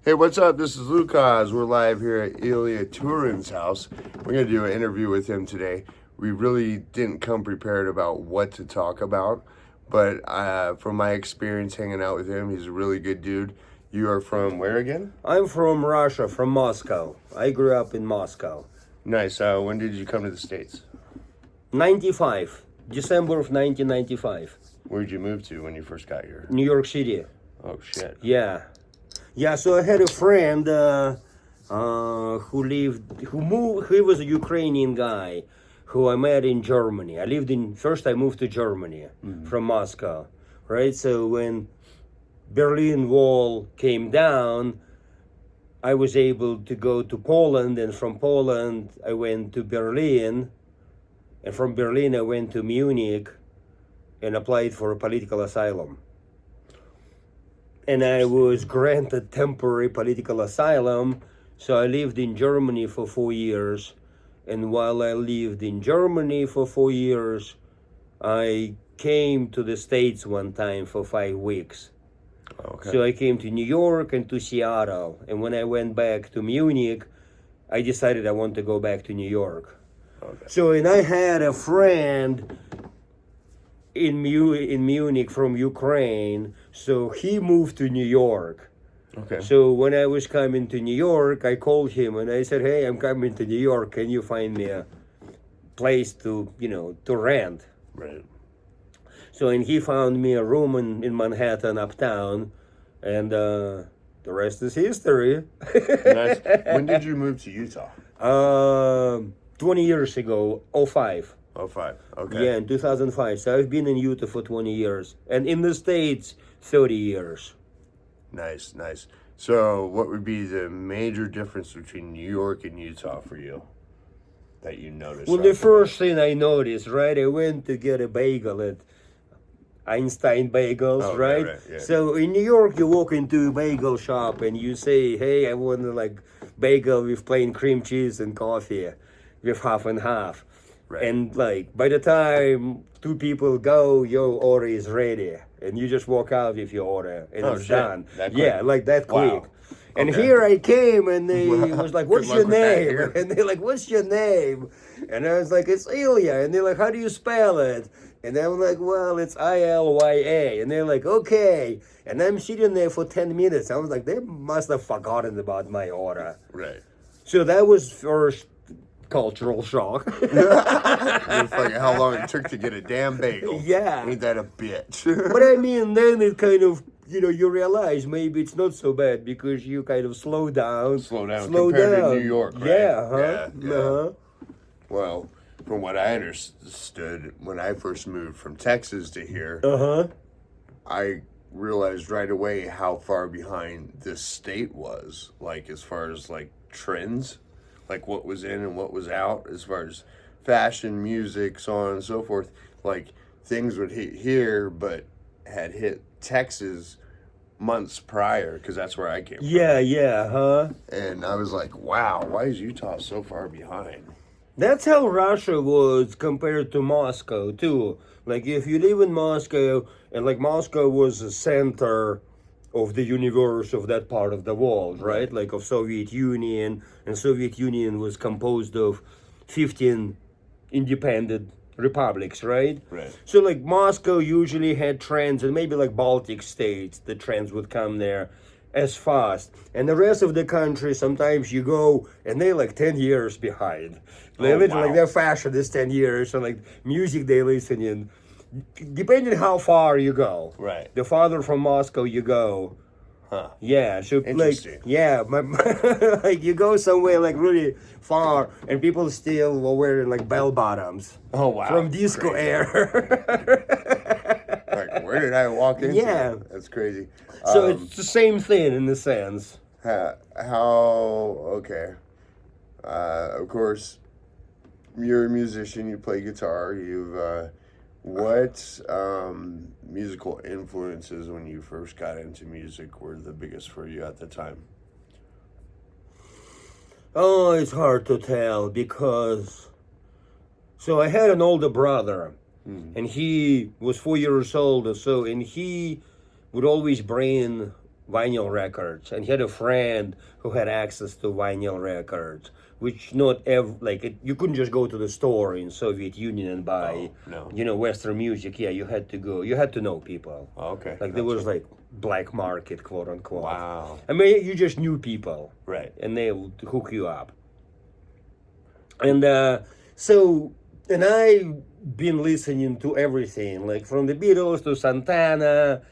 Hey, what's up? This is Lucas. We're live here at llya Turin's house. We're going to do an interview with him today. We really didn't come prepared about what to talk about, but from my experience hanging out with him, he's a really good dude. You are from where again? I'm from Russia, from Moscow. I grew up in Moscow. Nice. When did you come to the States? 95, December of 1995. Where'd you move to when you first got here? New York City. Oh, shit. Yeah. Yeah, so I had a friend who moved, he was a Ukrainian guy who I met in Germany. First I moved to Germany from Moscow, right? So when Berlin Wall came down, I was able to go to Poland, and from Poland I went to Berlin, and from Berlin I went to Munich and applied for a political asylum. And I was granted temporary political asylum, so I lived in Germany for 4 years. And while I lived in Germany for 4 years, I came to the States one time for 5 weeks. Okay. So I came to New York and to Seattle. And when I went back to Munich, I decided I want to go back to New York. Okay. So, and I had a friend in Munich from Ukraine, so he moved to New York. Okay. So when I was coming to New York, I called him and I said, "Hey, I'm coming to New York. Can you find me a place to rent?" Right. So, and he found me a room in Manhattan, uptown, and the rest is history. Nice. When did you move to Utah? 20 years ago, '05. Oh, 05. Okay. Yeah, in 2005. So I've been in Utah for 20 years. And in the States, 30 years. Nice, nice. So, what would be the major difference between New York and Utah for you that you noticed? Well, the first thing I noticed, right, I went to get a bagel at Einstein Bagels, Oh, right? right, yeah. So in New York, you walk into a bagel shop and you say, "Hey, I want a bagel with plain cream cheese and coffee with half and half." Right. And by the time two people go, your order is ready, and you just walk out with your order, and Oh, it's shit. done. That quick? Yeah, like that Wow. quick. And Okay. here I came, and they was like, "What's Good your luck with that name?" here. And they're like, "What's your name?" And I was like, "It's llya." And they're like, "How do you spell it?" And I'm like, "Well, it's llya." And they're like, "Okay." And I'm sitting there for 10 minutes. I was like, they must have forgotten about my order. Right. So that was first cultural shock. It's like how long it took to get a damn bagel. Yeah. Ain't that a bitch? But I mean, then it kind of, you realize maybe it's not so bad because you kind of slow down. Slow down compared to New York, right? Yeah, huh? Yeah. Uh-huh. Well, from what I understood, when I first moved from Texas to here, Uh-huh. I realized right away how far behind this state was, as far as trends, what was in and what was out, as far as fashion, music, so on and so forth. Things would hit here, but had hit Texas months prior, because that's where I came from. Yeah, huh? And I was like, wow, why is Utah so far behind? That's how Russia was compared to Moscow, too. If you live in Moscow, and Moscow was the center of the universe of that part of the world, right? Of Soviet Union, and Soviet Union was composed of 15 independent republics, right? Right. So Moscow usually had trends, and maybe Baltic states, the trends would come there as fast. And the rest of the country, sometimes you go and they're 10 years behind. Wow. Their fashion is 10 years, and music they listen in. Depending how far you go. Right. The farther from Moscow you go. Huh. Yeah, so Interesting. you go somewhere really far, and people still were wearing bell bottoms. Oh, wow. From disco Crazy. era. Where did I walk into? Yeah. That's crazy. So it's the same thing in a sense. Okay. Of course, you're a musician, you play guitar, what musical influences when you first got into music were the biggest for you at the time? Oh, it's hard to tell because... So I had an older brother, and he was 4 years old or so, and he would always bring vinyl records, and he had a friend who had access to vinyl records, which not you couldn't just go to the store in Soviet Union and buy, no. Western music. Yeah, you had to know people. Oh, okay. Like there was like black market, quote unquote. Wow. I mean, you just knew people, Right. and they would hook you up. And and I've been listening to everything, like from the Beatles to Santana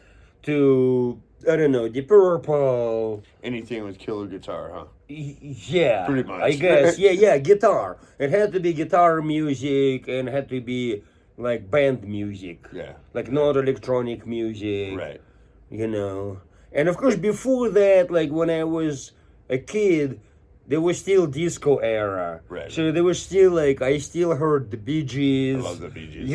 to, I don't know, Deep Purple. Anything with killer guitar, huh? Yeah, Pretty much. I guess. Yeah, guitar. It had to be guitar music, and it had to be like band music. Yeah. Like not electronic music. Right. And of course, before that, like when I was a kid, there was still disco era. Right. So there was still like, I still heard the Bee Gees. I love the Bee Gees.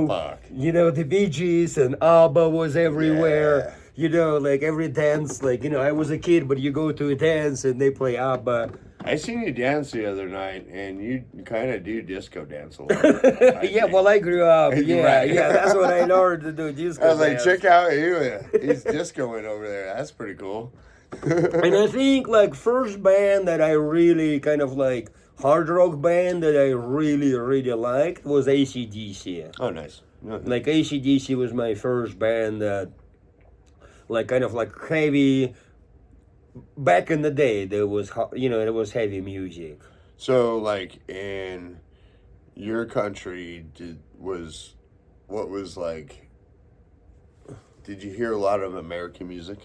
Fuck. The Bee Gees, and ABBA was everywhere. Like every dance, like, I was a kid, but you go to a dance and they play ABBA. I seen you dance the other night, and you kind of do disco dance a lot. Yeah, well, I grew up. Yeah, Right. yeah, that's what I learned to do, disco I was like, dance. check out llya. He's discoing over there. That's pretty cool. And I think like first band that I really kind of like, hard rock band that I really, really liked was AC/DC. Oh, nice. Like AC/DC was my first band that, like, kind of like heavy. Back in the day, there was, it was heavy music. So, like, in your country, did you hear a lot of American music?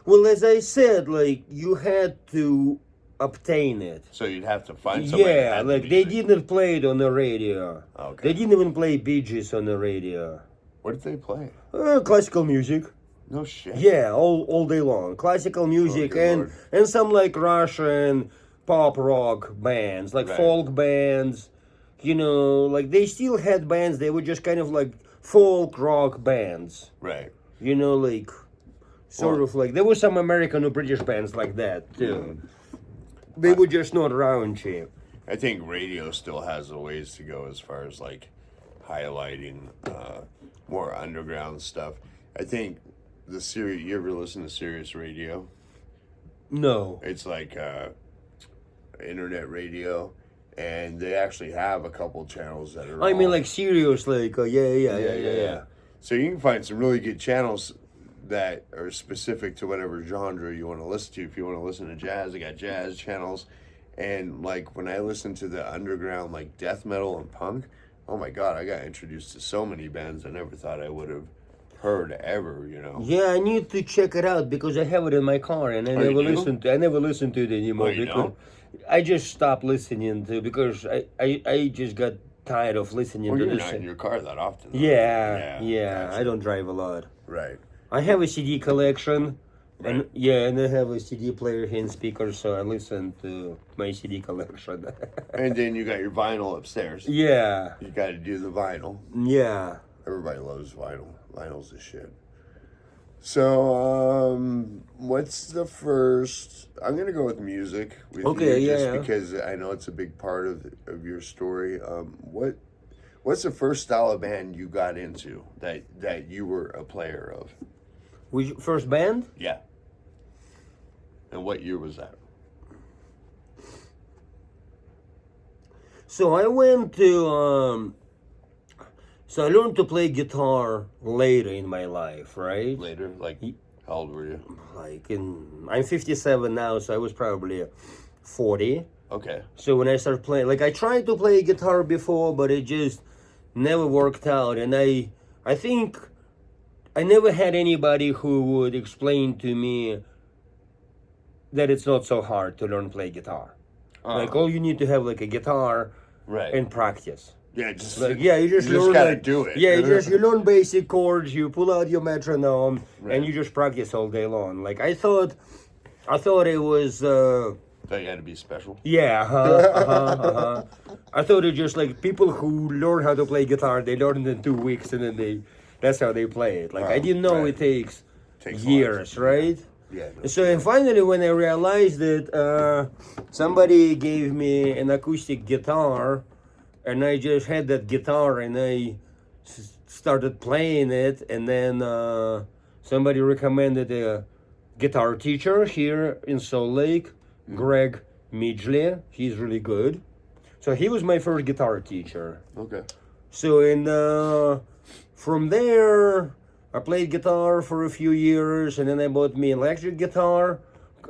Well, as I said, like, you had to obtain it. So you'd have to find somebody. Yeah, like they didn't play it on the radio. Okay. They didn't even play Bee Gees on the radio. What did they play? Classical music. No shit. Yeah, all day long. Classical music, dear and Lord. and some like Russian pop rock bands, like Right. folk bands. Like they still had bands. They were just kind of like folk rock bands. Right. Like sort Well- of like there were some American or British bands like that too. They were just not raunchy. I think radio still has a ways to go as far as like highlighting more underground stuff. I think you ever listen to Sirius Radio? No. It's like internet radio, and they actually have a couple channels that are. I mean, all- like serious, like yeah. So you can find some really good channels that are specific to whatever genre you want to listen to. If you want to listen to jazz, I got jazz channels. And like when I listen to the underground, like death metal and punk, oh my God, I got introduced to so many bands I never thought I would have heard ever, Yeah, I need to check it out because I have it in my car and I you never do? listen to it anymore. Oh, you because don't? I just stopped listening to because I just got tired of listening Well, to you're this. not in your car that often. Though. Yeah. gotcha. I don't drive a lot. Right. I have a CD collection. Right. And I have a CD player here and speakers, so I listen to my CD collection. And then you got your vinyl upstairs. Yeah. You got to do the vinyl. Yeah. Everybody loves vinyl. Vinyl's the shit. So, what's the first? I'm gonna go with music with Okay, you, just yeah. because I know it's a big part of your story. What's the first style of band you got into that you were a player of? Which first band? Yeah. And what year was that? So I went to so I learned to play guitar later in my life, right? Later, like how old were you? I'm 57 now, so I was probably 40. Okay. So when I started playing, like I tried to play guitar before, but it just never worked out. And I think I never had anybody who would explain to me that it's not so hard to learn play guitar. Like all you need to have like a guitar Right. and practice. Yeah, just Like you just learn gotta like, do it. Yeah, you learn basic chords, you pull out your metronome, Right. and you just practice all day long. Like I thought it was Thought you had to be special. yeah, I thought it just like people who learn how to play guitar, they learn it in 2 weeks and then that's how they play it. Like I didn't know right. it takes Takes years, lives. right? Yeah. No. So and finally, when I realized that somebody gave me an acoustic guitar, and I just had that guitar, and I started playing it, and then somebody recommended a guitar teacher here in Salt Lake, Greg Midgley. He's really good. So he was my first guitar teacher. Okay. So from there, I played guitar for a few years, and then I bought me electric guitar.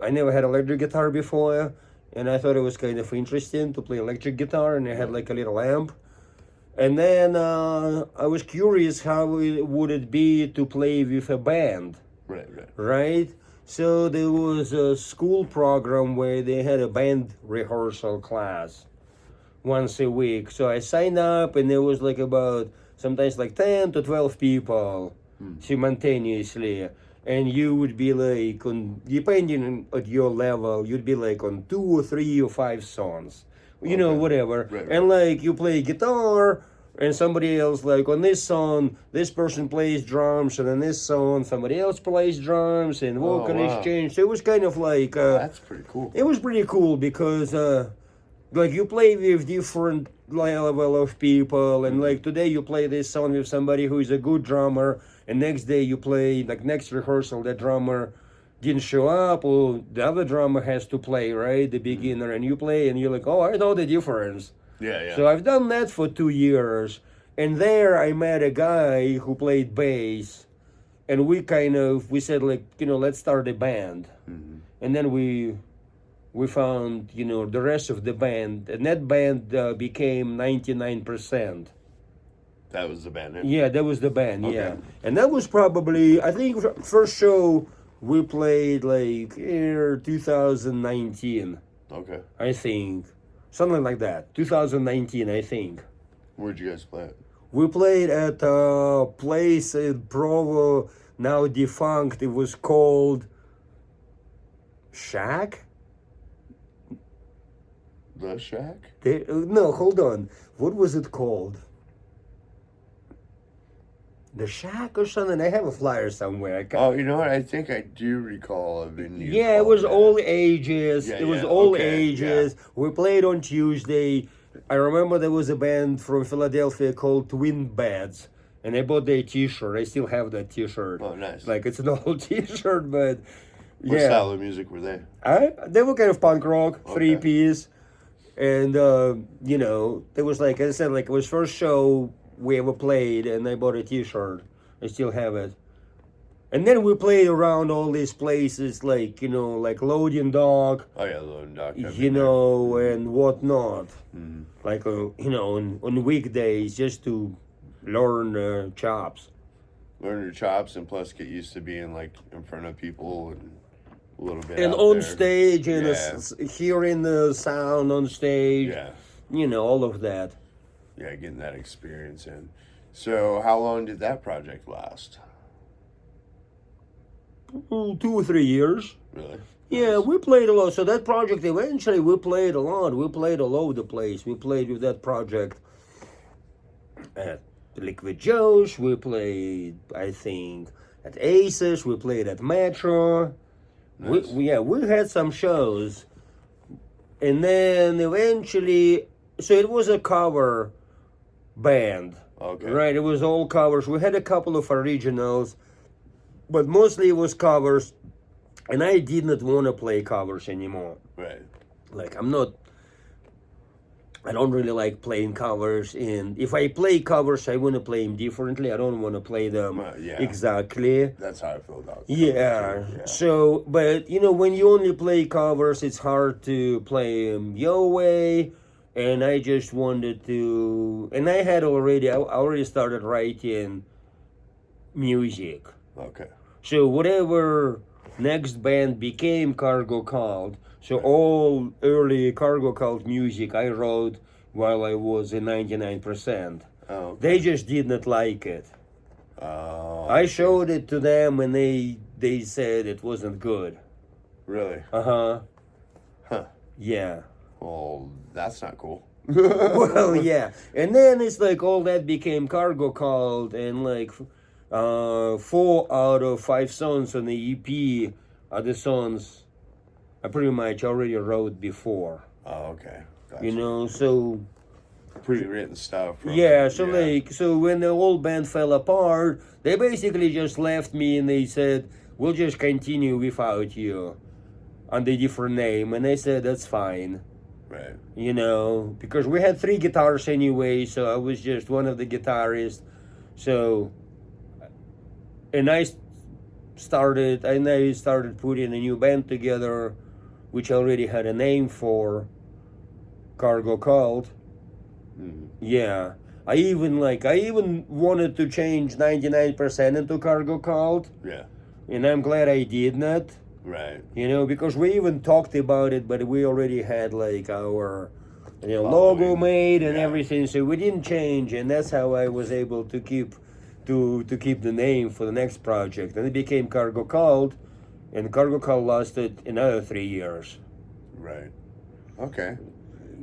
I never had electric guitar before, and I thought it was kind of interesting to play electric guitar, and I had like a little amp. And then I was curious how would it be to play with a band, Right. right? So there was a school program where they had a band rehearsal class once a week. So I signed up, and there was like about sometimes like 10 to 12 people simultaneously. And you would be like, on depending on your level, you'd be like on 2 or 3 or 5 songs, you know, whatever. Right. And like you play guitar, and somebody else, like on this song, this person plays drums, and on this song, somebody else plays drums, and vocalists wow. change. So it was kind of like That's pretty cool. it was pretty cool because like you play with different level of people, and like today you play this song with somebody who is a good drummer, and next day you play, like next rehearsal, the drummer didn't show up, or the other drummer has to play, right, the beginner, and you play, and you're like, oh, I know the difference. Yeah. So I've done that for 2 years, and there I met a guy who played bass, and we said like, you know, let's start a band. And then we found, you know, the rest of the band, and that band became 99%. That was the band name? Yeah, that was the band, Okay. yeah. And that was probably, I think, first show we played like 2019, Okay. I think. Something like that, 2019, I think. Where'd you guys play it? We played at a place in Provo, now defunct. It was called Shack? The Shack? No, hold on. What was it called? The Shack or something? I have a flyer somewhere. I can't. Oh, you know what? I think I do recall a venue. Yeah, it called was that. all ages. Yeah, It was yeah, all okay, ages. We played on Tuesday. I remember there was a band from Philadelphia called Twin Beds, and I bought their T-shirt. I still have that T-shirt. Oh, nice. Like it's an old T-shirt, but What yeah. style of music were they? They were kind of punk rock, Okay. 3-piece, and you know, there was like, as I said, like it was first show we ever played, and I bought a T-shirt. I still have it. And then we played around all these places, like, you know, like Loading Dog, Oh, yeah, Lone Doc. you know, and whatnot. Like, you know, on weekdays, just to learn chops. Learn your chops, and plus get used to being like in front of people and a little bit. And out on there. stage, and Yeah. hearing the sound on stage, Yeah. you know, all of that. Yeah, getting that experience in. So, how long did that project last? 2 or 3 years. Really? Yeah, we played a lot. So that project, eventually we played a lot. We played all over the place. We played with that project at Liquid Joe's. We played, I think, at Aces. We played at Metro. Nice. We had some shows. And then eventually, so it was a cover band. Okay. Right, it was all covers. We had a couple of originals, but mostly it was covers. And I did not want to play covers anymore. Right. Like, I don't really like playing covers. And if I play covers, I want to play them differently. I don't want to play them Yeah. exactly. That's how I feel about it. Yeah. Yeah. So, but you know, when you only play covers, it's hard to play them your way. And I just wanted to, and I already started writing music. Okay. So whatever next band became Cargo Cult, so all early Cargo Cult music I wrote while I was in 99%. Oh. Okay. They just did not like it. Oh. I showed it to them, and they said it wasn't good. Really? Uh-huh. Huh. Yeah. Well, that's not cool. Well, yeah. And then it's like all that became Cargo Cult, and like 4 out of 5 songs on the EP are the songs I pretty much already wrote before. Oh, okay. Gotcha. You know, so Pre-written stuff. from- yeah, so like, so when the old band fell apart, they basically just left me, and they said, we'll just continue without you under different name. And I said, that's fine. Right. You know, because we had 3 guitars anyway, so I was just one of the guitarists. So, and I started putting a new band together, which I already had a name for, Cargo Cult. Mm-hmm. Yeah. I even wanted to change 99% into Cargo Cult, Yeah. and I'm glad I did not. Right. You know, because we even talked about it, but we already had like our logo Following. made and Yeah. everything, so we didn't change, and that's how I was able to keep the name for the next project. And it became Cargo Cult, and Cargo Cult lasted another 3 years. Right. Okay.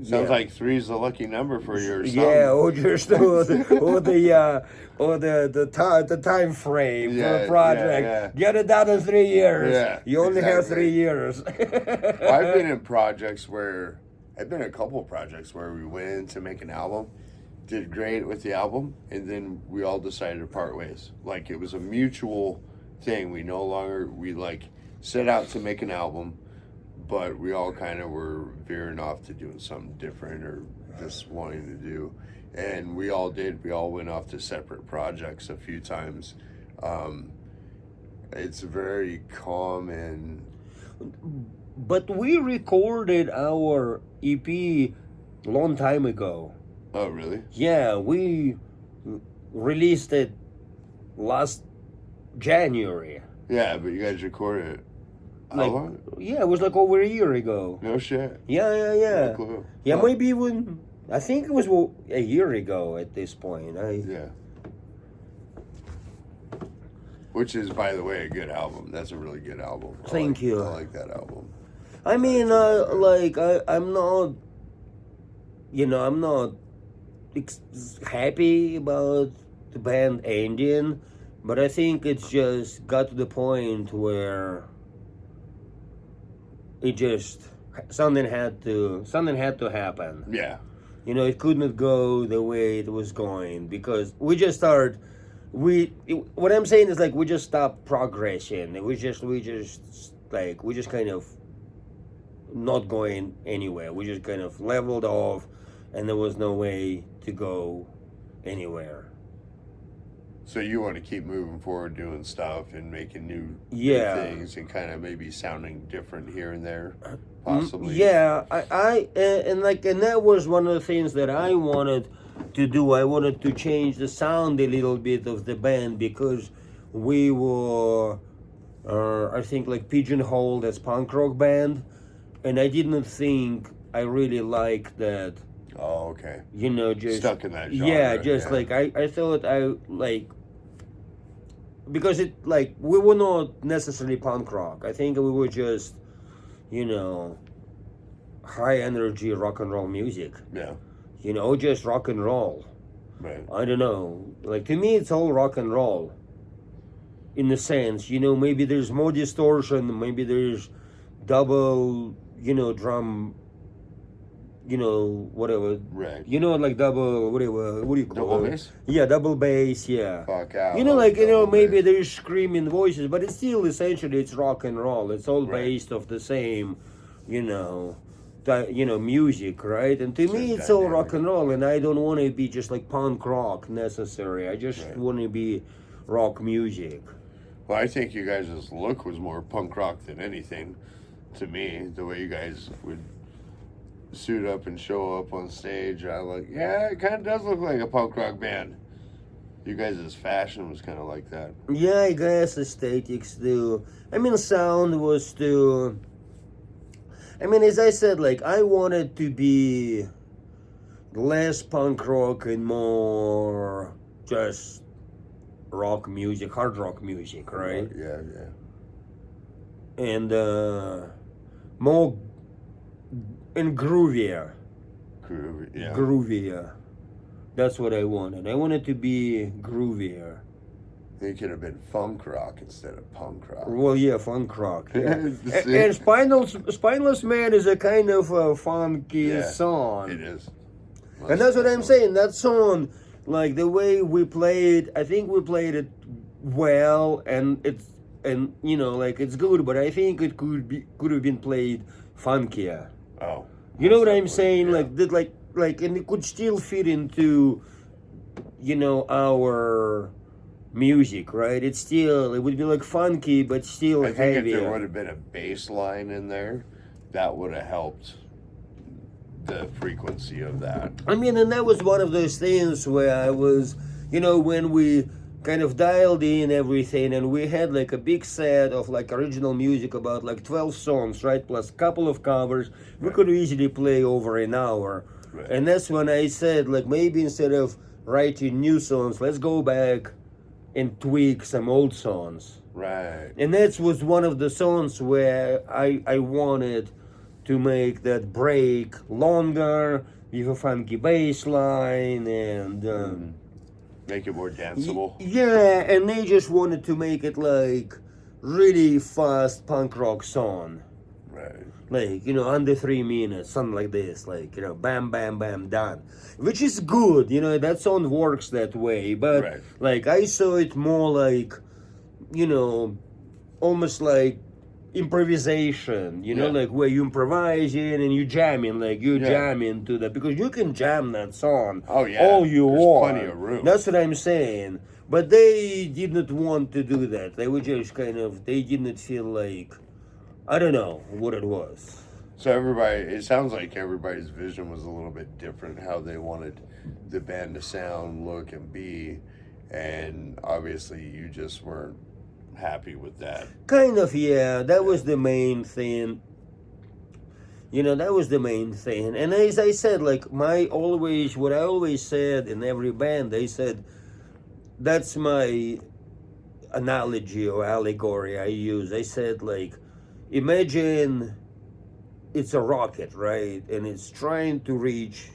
Sounds like 3 is the lucky number for your song. Yeah, or just the time frame for a project. Yeah. Get it done in 3 years. Yeah, You only have exactly. 3 years. Well, I've been in a couple of projects where we went in to make an album, did great with the album, and then we all decided to part ways. Like, it was a mutual thing. We set out to make an album, but we all kind of were veering off to doing something different or just wanting to do. And we all did. We all went off to separate projects a few times. It's very calm and... But we recorded our EP long time ago. Oh, really? Yeah, we released it last January. Yeah, but you guys recorded it. How Like, long? yeah, it was like over a year ago. No shit. Yeah. No clue. Yeah, Huh. maybe even, I think it was a year ago at this point. Yeah. Which is, by the way, a good album. That's a really good album. Thank you. I like that album. I mean, I'm not, I'm not happy about the band ending, but I think it's just got to the point where it just something had to happen. Yeah. You know, it couldn't go the way it was going because we just started. What I'm saying is, like, we just stopped progressing. We just kind of not going anywhere. We just kind of leveled off, and there was no way to go anywhere. So you want to keep moving forward, doing stuff and making new things, and kind of maybe sounding different here and there, possibly. Yeah, and that was one of the things that I wanted to do. I wanted to change the sound a little bit of the band because we were, I think, like pigeonholed as punk rock band, and I didn't think I really liked that. Oh, okay. You know, just stuck in that genre. Yeah, just like I thought because it we were not necessarily punk rock. I think we were just, high energy rock and roll music. Yeah. Just rock and roll. Right. I don't know. Like, to me, it's all rock and roll. In a sense, maybe there's more distortion, maybe there's double, drum, whatever. Right. Like double, whatever, what do you call Double it? bass? Yeah, double bass, yeah. Fuck out. Maybe there's screaming voices, but it's still essentially it's rock and roll. It's all based off the same, music, right? And to me, it's all rock and roll, and I don't want to be just like punk rock necessary. I just want to be rock music. Well, I think you guys' look was more punk rock than anything. To me, the way you guys would suit up and show up on stage, I like. Yeah, it kind of does look like a punk rock band. You guys' fashion was kind of like that. Yeah, I guess aesthetics too. I mean, sound was too. I mean, as I said, like, I wanted to be less punk rock and more just rock music, hard rock music, right? Yeah. And more and groovier. Groovy, yeah. Groovier. That's what I wanted. I wanted to be groovier. It could have been funk rock instead of punk rock. Well, yeah, funk rock. Yeah. See? And Spineless Man is a kind of a funky song. It is. And that's what I'm saying. That song, like the way we played, I think we played it well, and and like it's good, but I think it could have been played funkier. Oh, You know most what I'm definitely, saying? yeah. Like that, and it could still fit into, our music, right? It would be like funky, but still I think if there heavier. would have been a bass line in there, that would have helped the frequency of that. I mean, and that was one of those things where I was, when we kind of dialed in everything and we had like a big set of like original music, about like 12 songs, right? Plus a couple of covers. We could easily play over an hour. Right. And that's when I said, like, maybe instead of writing new songs, let's go back and tweak some old songs. Right. And that was one of the songs where I wanted to make that break longer with a funky bass line and Make it more danceable. yeah, and they just wanted to make it like really fast punk rock song, Right. like under 3 minutes, something like this, like bam bam bam done, which is good. That song works that way, but Right. like I saw it more like almost like improvisation, Yeah. like where you improvise in and you jamming, like you Yeah. jam into that, because you can jam that song Oh, yeah. all you There's want. plenty of room. That's what I'm saying. But they did not want to do that. They were just they didn't feel like, I don't know what it was. So it sounds like everybody's vision was a little bit different, how they wanted the band to sound, look, and be. And obviously you just weren't happy with that. Kind of, yeah. That was the main thing. That was the main thing. And as I said, like what I always said in every band, they said, that's my analogy or allegory I use. I said, like, imagine it's a rocket, right? And it's trying to reach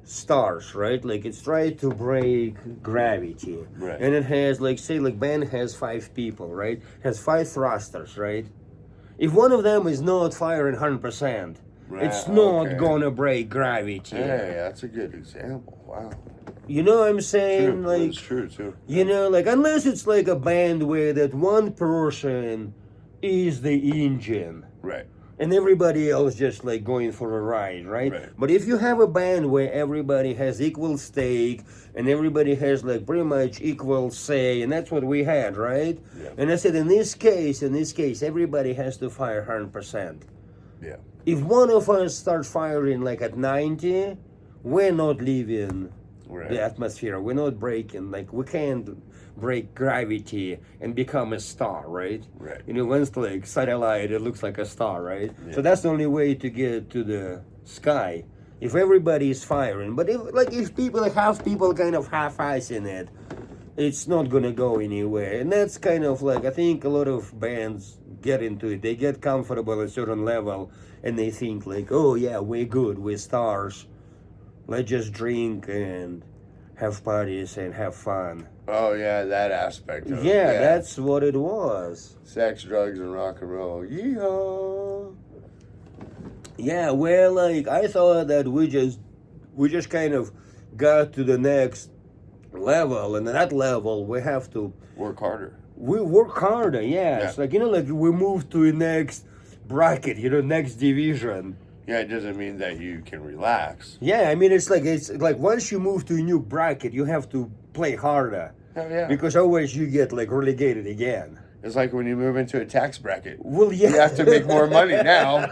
stars, right? Like it's trying to break gravity. Right. And it has, like, say, like band has 5 people, right? Has 5 thrusters, right? If one of them is not firing 100%, Right, it's not okay. gonna break gravity. Hey, that's a good example. Wow. You know what I'm saying? True. Like, That's true, too. like, unless it's like a band where that one person is the engine Right. and everybody else just like going for a ride, right? Right. But if you have a band where everybody has equal stake and everybody has like pretty much equal say, and that's what we had, right? Yeah. And I said, in this case, everybody has to fire 100%. Yeah. If one of us starts firing like at 90, we're not leaving Right. the atmosphere. We're not breaking. Like, we can't break gravity and become a star, right? Right. Once like satellite, it looks like a star, right? Yeah. So that's the only way to get to the sky. If everybody is firing, but if people kind of half-assing it, it's not gonna go anywhere. And that's kind of like, I think a lot of bands get into it. They get comfortable at a certain level and they think like, oh yeah, we're good, we're stars. Let's just drink and have parties and have fun. Oh, yeah, that aspect of it. Yeah, that's what it was. Sex, drugs, and rock and roll. Yeehaw! Yeah, well, like, I thought that we just kind of got to the next level, and at that level we have to Work harder. we work harder. Yeah, it's like, like we move to the next bracket, next division. Yeah, it doesn't mean that you can relax. Yeah, I mean, it's like once you move to a new bracket, you have to play harder. Oh, yeah. Because otherwise you get like relegated again. It's like when you move into a tax bracket. Well, yeah. You have to make more money now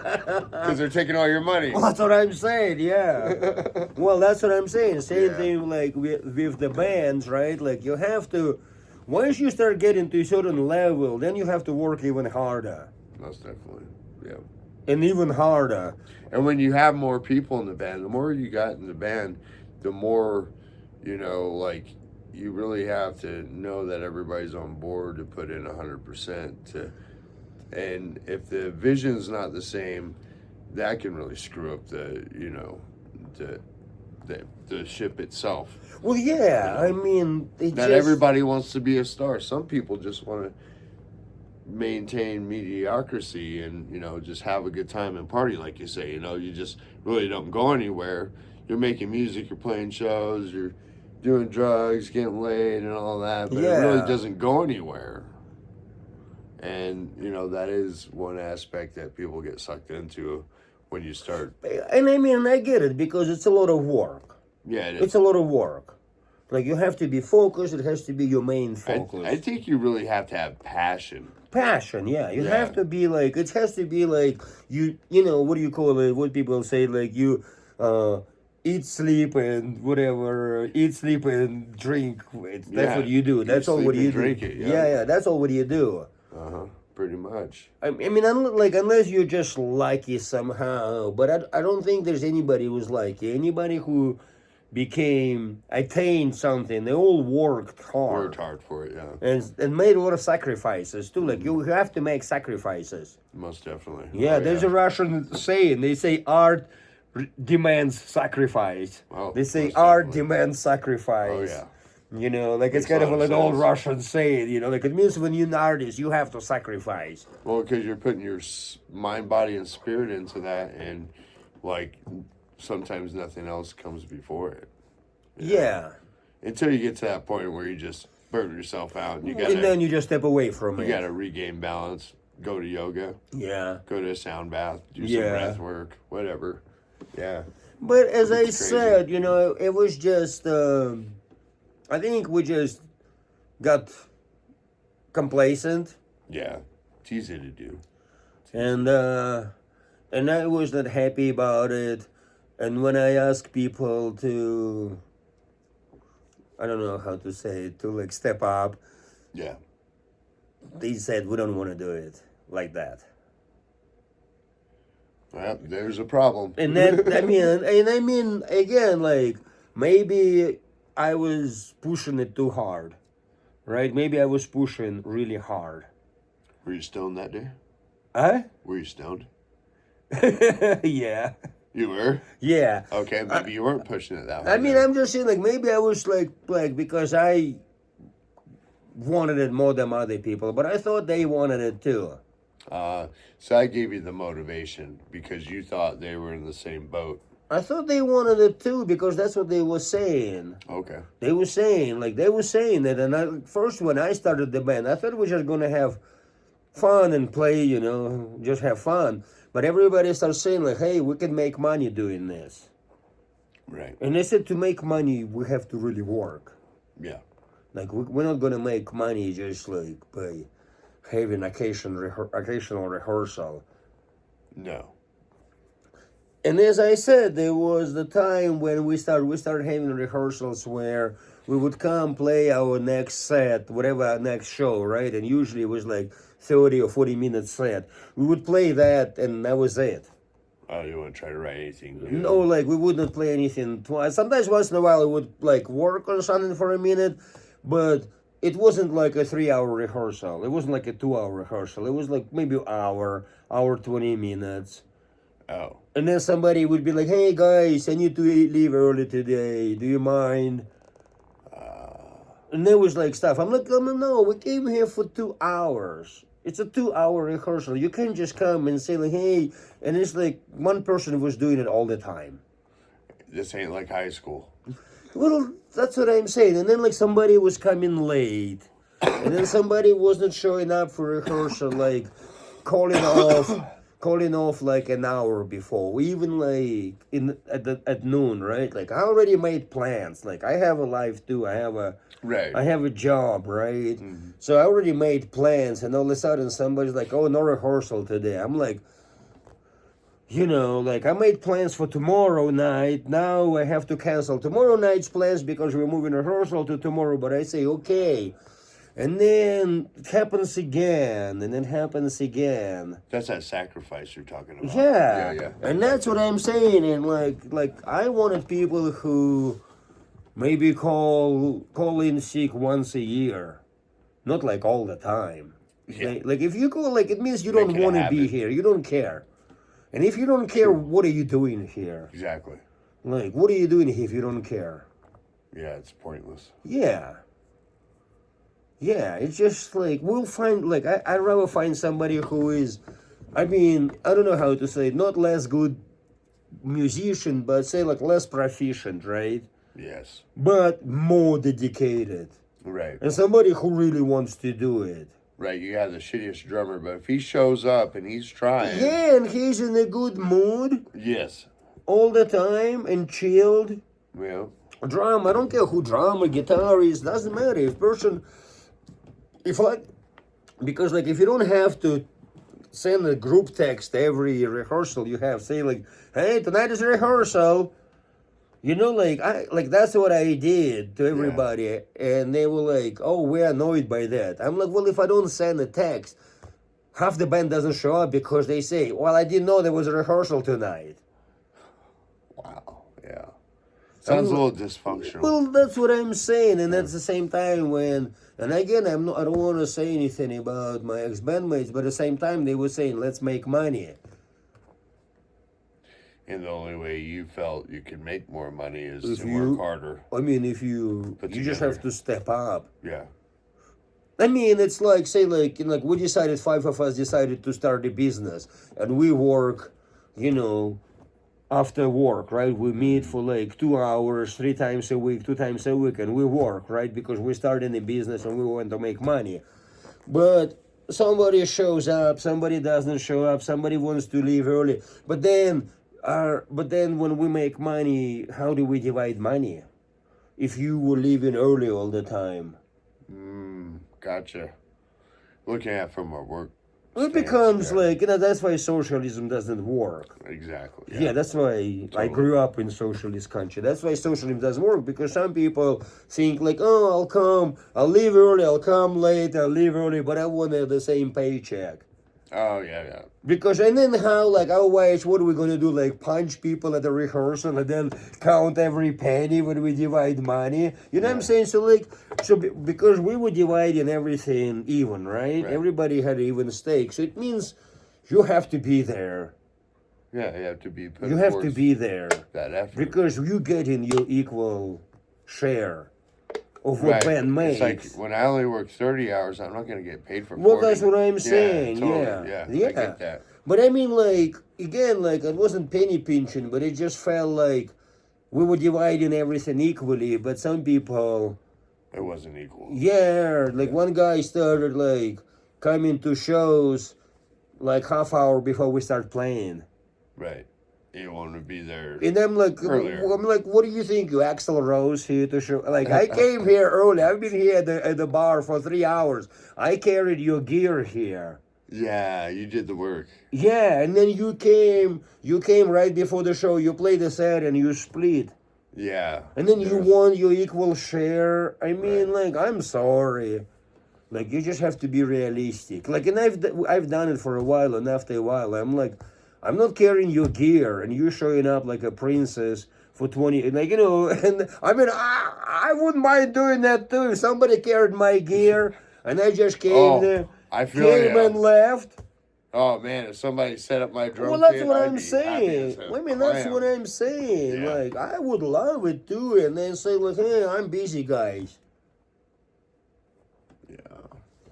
because they're taking all your money. Well, that's what I'm saying, yeah. Well, that's what I'm saying. Same thing like with the bands, right? Like you have to, once you start getting to a certain level, then you have to work even harder. Most definitely, yeah. And even harder. And when you have more people in the band, the more you got in the band, the more, like, you really have to know that everybody's on board to put in 100%. And if the vision's not the same, that can really screw up the ship itself. Well, yeah, I mean, Not everybody wants to be a star. Some people just want to maintain mediocrity and just have a good time and party, like you say. You just really don't go anywhere. You're making music, you're playing shows, you're doing drugs, getting laid and all that, but it really doesn't go anywhere. And, you know, that is one aspect that people get sucked into when you start. And I mean, I get it because it's a lot of work. Yeah, it It's is. a lot of work. Like you have to be focused. It has to be your main focus. I think you really have to have passion. Passion, yeah. You Yeah. have to be like. It has to be like you. You know what do you call it? What people say like you. Eat, sleep, and whatever. Eat, sleep, and drink. That's Yeah. what you do. Eat, That's all sleep, what and you drink do. it, yeah. Yeah. That's all what you do. Pretty much. I mean, like unless you're just lucky somehow. But I don't think there's anybody who's lucky. Anybody who attained something. They all worked hard. Worked hard for it, yeah. And made a lot of sacrifices too. Like you have to make sacrifices. Most definitely. Yeah, there's a Russian saying. They say art demands sacrifice. Oh, They say most art definitely. demands sacrifice. Oh, yeah. You know, like it's Makes kind a of lot like of an old sense. Russian saying. You know, like it means when you're an artist, you have to sacrifice. Well, because you're putting your mind, body, and spirit into that, and like sometimes nothing else comes before it. Yeah. Until you get to that point where you just burn yourself out, and you And then gotta you just step away from you it. gotta regain balance. Go to yoga, Yeah. go to a sound bath, do some Yeah. breath work, whatever. Yeah. But as I It's crazy. said, you know, it was just. I think we just got complacent. Yeah. It's easy to do. And I was not happy about it. And when I asked people to, I don't know how to say it, to like step up, Yeah. they said we don't want to do it like that. Well, there's a problem. And then I mean again, like maybe I was pushing it too hard, right? Maybe I was pushing really hard. Were you stoned that day? Huh? Were you stoned? Yeah. You were? Yeah. Okay, maybe you weren't pushing it that hard. I mean, then. I'm just saying, like, maybe I was like because I wanted it more than other people, but I thought they wanted it too. So I gave you the motivation because you thought they were in the same boat. I thought they wanted it too because that's what they were saying. Okay. They were saying that, and first when I started the band, I thought we were just gonna have fun and play, you know, just have fun. But everybody starts saying like, "Hey, we can make money doing this." Right. And they said to make money, we have to really work. Yeah. Like we're not gonna make money just like by having occasional rehearsal. No. And as I said, there was the time when we started having rehearsals where we would come play our next set, whatever our next show, right? And usually it was like 30 or 40-minute set. We would play that, and that was it. Oh, you want to try to write anything new? No, like we wouldn't play anything twice. Sometimes once in a while we would like work on something for a minute, but it wasn't like a 3-hour rehearsal. It wasn't like a 2-hour rehearsal. It was like maybe an hour 20 minutes. Oh. And then somebody would be like, "Hey guys, I need to leave early today. Do you mind?" And there was like stuff. I'm like, no, we came here for 2 hours. It's a 2-hour rehearsal. You can't just come and say like, "Hey," and it's like one person was doing it all the time. This ain't like high school. Well, that's what I'm saying. And then like somebody was coming late, and then somebody wasn't showing up for rehearsal, like calling off like an hour before, even like at noon, right? Like I already made plans. Like I have a life too. I have a job, right? Mm-hmm. So I already made plans, and all of a sudden somebody's like, "Oh, no rehearsal today." I'm like, you know, like I made plans for tomorrow night. Now I have to cancel tomorrow night's plans because we're moving rehearsal to tomorrow. But I say, okay. And then it happens again, and then happens again. That's that sacrifice you're talking about. Yeah. Yeah. And that's what I'm saying. And like I wanted people who maybe call in sick once a year, not like all the time. Yeah. Like if you call, like it means you Make don't it a want to be habit. here. You don't care. And if you don't care, what are you doing here? Exactly. Like, what are you doing here if you don't care? Yeah, it's pointless. Yeah. Yeah, it's just like, we'll find, like, I'd rather find somebody who is, I mean, I don't know how to say it, not less good musician, but say like less proficient, right? Yes. But more dedicated. Right. And somebody who really wants to do it. Right, you have the shittiest drummer, but if he shows up and he's trying, Yeah, and he's in a good mood yes, all the time and chilled. yeah, Drum, I don't care who drummer, guitarist, doesn't matter. If like, because like if you don't have to send a group text every rehearsal you have, say like, hey, tonight is rehearsal. You know, like that's what I did to everybody, and they were like, "Oh, we're annoyed by that." I'm like, "Well, if I don't send a text, half the band doesn't show up because they say, well, I didn't know there was a rehearsal tonight.'" wow, yeah, sounds a little dysfunctional. Well, that's what I'm saying, and at the same time, and again, I don't want to say anything about my ex-bandmates, but at the same time, they were saying, "Let's make money." And the only way you felt you could make more money is If to you- work harder. I mean, you just have to step up. Yeah, I mean, it's like, say, like we decided, five of us decided to start a business, and we work, you know, after work, right? We meet for like 2 hours, 3 times a week, 2 times a week, and we work, right? Because we're starting a business and we want to make money. But somebody shows up, somebody doesn't show up, somebody wants to leave early. But then when we make money, how do we divide money? If you were leaving early all the time. gotcha. Looking at it from a work. It stance, becomes yeah. like, that's why socialism doesn't work. Exactly. Yeah, that's why I Totally. grew up in socialist country. That's why socialism doesn't work, because some people think like, oh, I'll leave early, I'll come late, I'll leave early, but I want the same paycheck. Oh yeah. Because, and then how, like, otherwise, what are we going to do? Like, punch people at the rehearsal and then count every penny when we divide money? You know what I'm saying? Because we were dividing everything even, right? Everybody had even stake. So it means you have to be there. Yeah, you have to be. You have to be there. That effort. Because you get in your equal share of what band makes. It's like when I only work 30 hours, I'm not going to get paid for 40. Well, that's what I'm saying. Totally. Yeah. I get that. But I mean, like, again, like, it wasn't penny pinching, but it just felt like we were dividing everything equally. But some people, It wasn't equal. like, one guy started, like, coming to shows, like, half hour before we start playing. Right. You want to be there. And I'm like, earlier. What do you think, you Axl Rose here to show? Like, I came here early. I've been here at the bar for 3 hours. I carried your gear here. Yeah, you did the work. Yeah, and then you came right before the show. You played the set and you split. Yeah. And then you won your equal share. I mean, like, I'm sorry. Like, you just have to be realistic. Like, and I've done it for a while, and after a while, I'm like, I'm not carrying your gear, and you showing up like a princess for 20, like, you know, and I mean, I wouldn't mind doing that too. If somebody carried my gear, and I just came there, I feel came and left. Oh man, if somebody set up my drum Well, that's kit, what I'd I'm be saying. happy as a I mean, that's clam. what I'm saying. Yeah. Like, I would love it too, and then say, like, hey, I'm busy, guys. Yeah.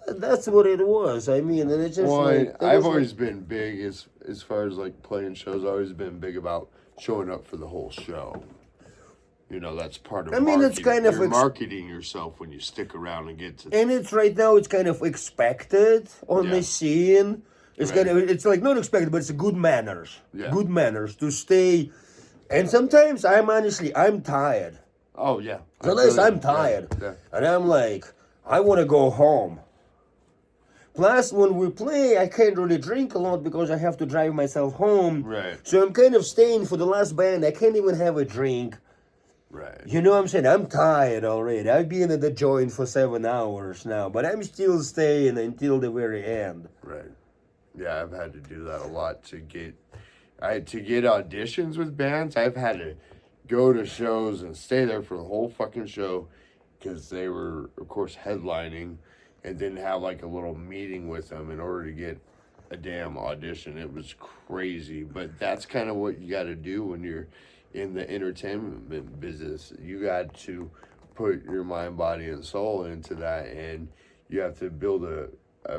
That's what it was. I mean, and it's just Well, like, I've always been big as far as like playing shows. I've always been big about showing up for the whole show. You know, that's part of. I mean, it's marketing. kind of You're marketing yourself when you stick around and get to. and it's right now. It's kind of expected on the scene. It's kind of, it's like not expected, but it's good manners. Yeah. Good manners to stay. And sometimes I'm tired. Oh yeah. Sometimes I'm tired, and I'm like, I want to go home. Plus, when we play, I can't really drink a lot because I have to drive myself home. Right. So I'm kind of staying for the last band. I can't even have a drink. Right. You know what I'm saying? I'm tired already. I've been at the joint for 7 hours now, but I'm still staying until the very end. Right. Yeah, I've had to do that a lot to get auditions with bands. I've had to go to shows and stay there for the whole fucking show because they were, of course, headlining, and then have like a little meeting with them in order to get a damn audition. It was crazy, but that's kind of what you got to do when you're in the entertainment business. You got to put your mind, body, and soul into that, and you have to build a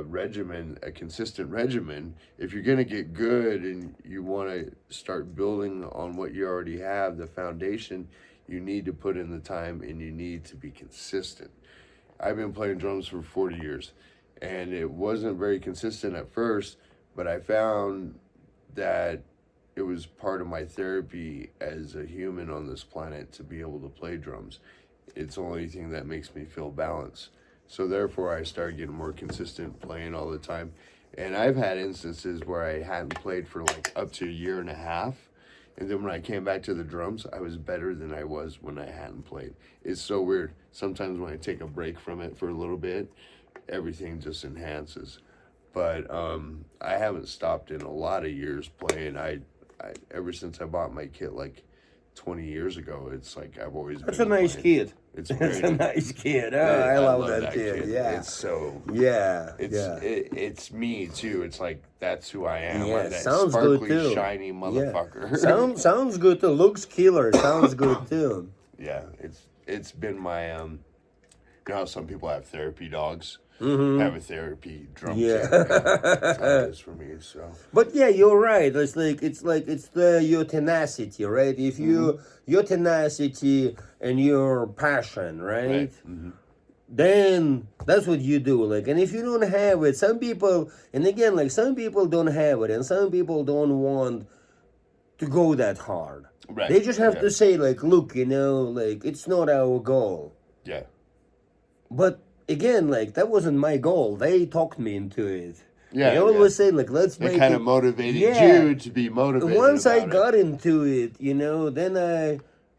regimen, a consistent regimen. If you're going to get good and you want to start building on what you already have, the foundation, you need to put in the time and you need to be consistent. I've been playing drums for 40 years. and it wasn't very consistent at first, but I found that it was part of my therapy as a human on this planet to be able to play drums. It's the only thing that makes me feel balanced. So therefore I started getting more consistent playing all the time. And I've had instances where I hadn't played for like up to a year and a half. And then when I came back to the drums, I was better than I was when I hadn't played. It's so weird. Sometimes when I take a break from it for a little bit, everything just enhances. But I haven't stopped in a lot of years playing. I ever since I bought my kit like 20 years ago, it's like I've always That's been a nice playing. kid. It's That's very a nice kid. Oh, I love that kid. Yeah. It's so Yeah. it's me too. It's like that's who I am. Yeah, I'm that sounds good sparkly, too. shiny motherfucker. Yeah. Sounds good too. Looks killer. Sounds good too. Yeah, it's been my you know how some people have therapy dogs? Mm-hmm. I have a therapy drum Yeah. kit. That's how it is for me. So But yeah, you're right. It's your tenacity, right? If you your tenacity and your passion, right? Mm-hmm. Then that's what you do. Like, and if you don't have it, some people, and again, like some people don't have it, and some people don't want to go that hard. Right. They just have to say, like, look, like it's not our goal. Yeah. But again, like that wasn't my goal. They talked me into it. Yeah. They always say, like, let's They make kind it. of motivated Yeah. you to be motivated. Once I about got into it, then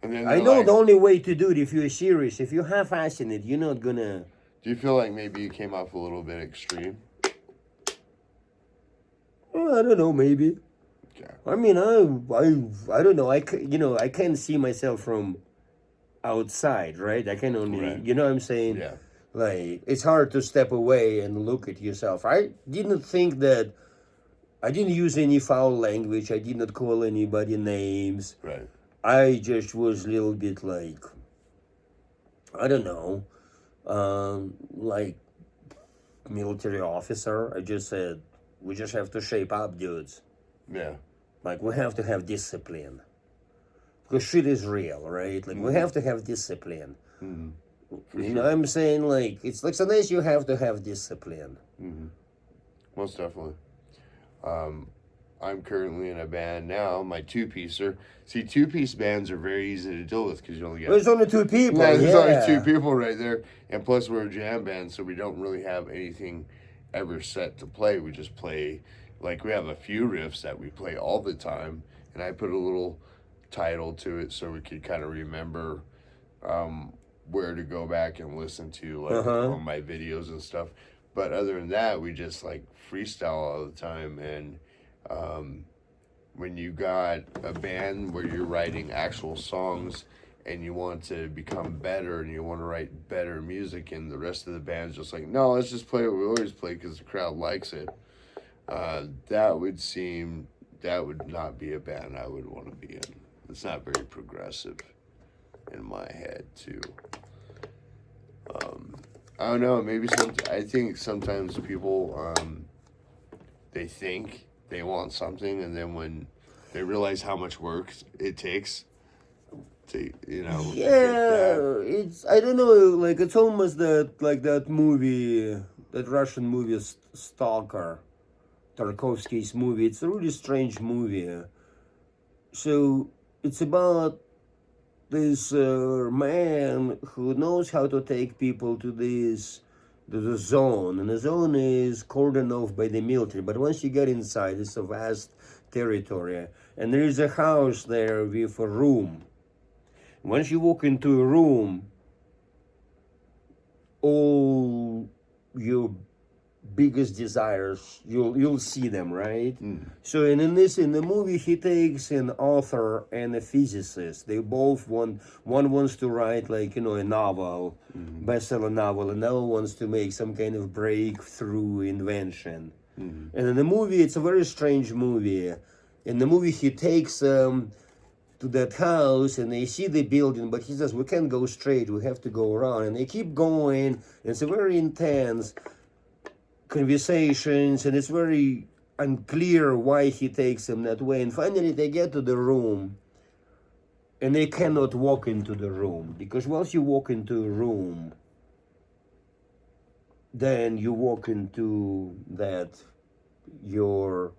and then I they're know like, the only way to do it if you're serious. If you're half-assing it, you're not gonna. do you feel like maybe you came off a little bit extreme? I don't know, maybe. Yeah. I mean, I don't know. I can't see myself from outside, right? I can only, Right. you know what I'm saying? Yeah. Like, it's hard to step away and look at yourself. I didn't think that. I didn't use any foul language. I did not call anybody names. Right. I just was a little bit like, I don't know, like military officer. I just said, we just have to shape up, dudes. Yeah. Like, we have to have discipline. Because shit is real, right? Like, we have to have discipline. Mm-hmm. You know what I'm saying? Like, it's like sometimes you have to have discipline. Mm-hmm. Most definitely. I'm currently in a band now, my two-piecer. See, two-piece bands are very easy to deal with because you only get... There's only two people, there's only two people right there. And plus, we're a jam band, so we don't really have anything ever set to play. We just play... Like, we have a few riffs that we play all the time, and I put a little title to it so we could kind of remember where to go back and listen to, like, on my videos and stuff. But other than that, we just, like, freestyle all the time, and when you got a band where you're writing actual songs and you want to become better and you want to write better music and the rest of the band's just like, no, let's just play what we always play because the crowd likes it, that would not be a band I would want to be in. It's not very progressive in my head too. I don't know, maybe I think sometimes people they think they want something, and then when they realize how much work it takes to, it's, I don't know, like, it's almost that movie, that Russian movie, Stalker, Tarkovsky's movie. It's a really strange movie. So it's about this man who knows how to take people to the zone, and the zone is cordoned off by the military. But once you get inside, it's a vast territory, and there is a house there with a room. Once you walk into a room, all your biggest desires, you'll see them, right? So in the movie, he takes an author and a physicist. They both one wants to write, like, a novel, bestseller novel, and the other wants to make some kind of breakthrough invention. And in the movie, it's a very strange movie. In the movie, he takes to that house, and they see the building, but he says, we can't go straight, we have to go around. And they keep going. It's a very intense conversations, and it's very unclear why he takes them that way. And finally they get to the room, and they cannot walk into the room, because once you walk into a room, then you walk into that your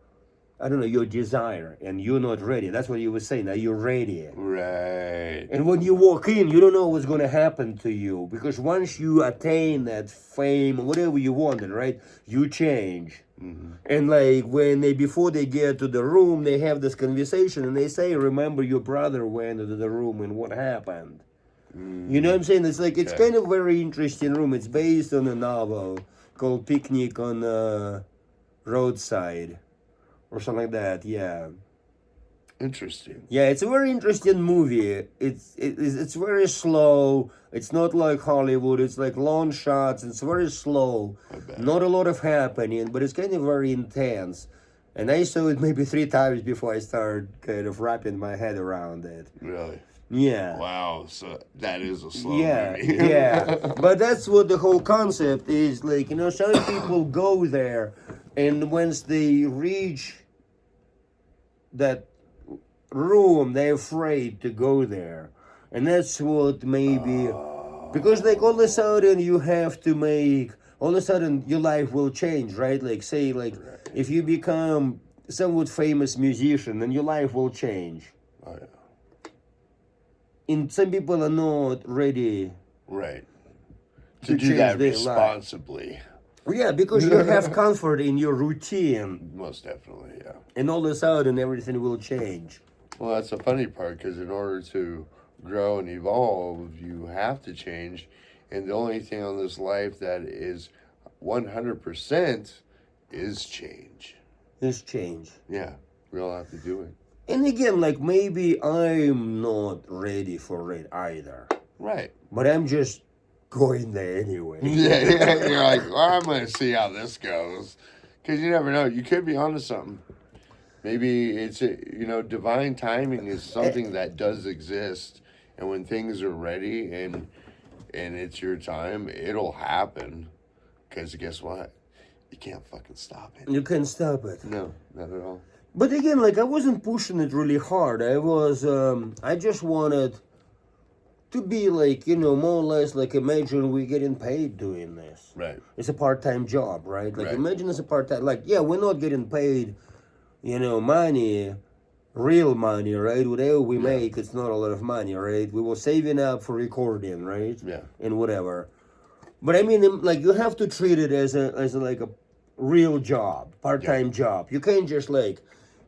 I don't know, your desire, and you're not ready. That's what you were saying. Are you ready? Right. And when you walk in, you don't know what's going to happen to you, because once you attain that fame, whatever you wanted, right? You change. And like when they before they get to the room, they have this conversation and they say, "Remember, your brother went into the room and what happened." You know what I'm saying? It's like it's Okay. kind of very interesting room. It's based on a novel called Picnic on the Roadside, or something like that. Yeah. Interesting. Yeah, it's a very interesting movie. It's very slow. It's not like Hollywood. It's like long shots. It's very slow. I bet. Not a lot of happening, but it's kind of very intense. And I saw it maybe 3 times before I started kind of wrapping my head around it. Really? Yeah. Wow. So that is a slow Yeah, movie. yeah. But that's what the whole concept is. Like, some people go there, and once they reach that room, they're afraid to go there. And that's what maybe, because like all of a sudden you have to make, all of a sudden your life will change, right? Like say like if you become somewhat famous musician, then your life will change. Oh, yeah. And some people are not ready Right. to To do change that their life. responsibly. Yeah, because you have comfort in your routine, Most definitely, yeah. and all of a sudden everything will change. Well, that's the funny part, because in order to grow and evolve, you have to change. And the only thing on this life that is 100% is change. It's change. Yeah, we all have to do it. And again, like maybe I'm not ready for it either, Right. but I'm just going there anyway. Yeah, you're like, well, I'm going to see how this goes. Because you never know. You could be onto something. Maybe it's, divine timing is something that does exist. And when things are ready and it's your time, it'll happen. Because guess what? You can't fucking stop it. You can't stop it. No, not at all. But again, like I wasn't pushing it really hard. I just wanted to be like, more or less like imagine we're getting paid doing this. Right. It's a part-time job, right? Like Right. imagine it's a part-time, like, yeah, we're not getting paid, money, real money, right? Whatever we make, it's not a lot of money, right? We were saving up for recording, right? Yeah. And whatever. But I mean, like, you have to treat it as like a real job, part-time job. You can't just like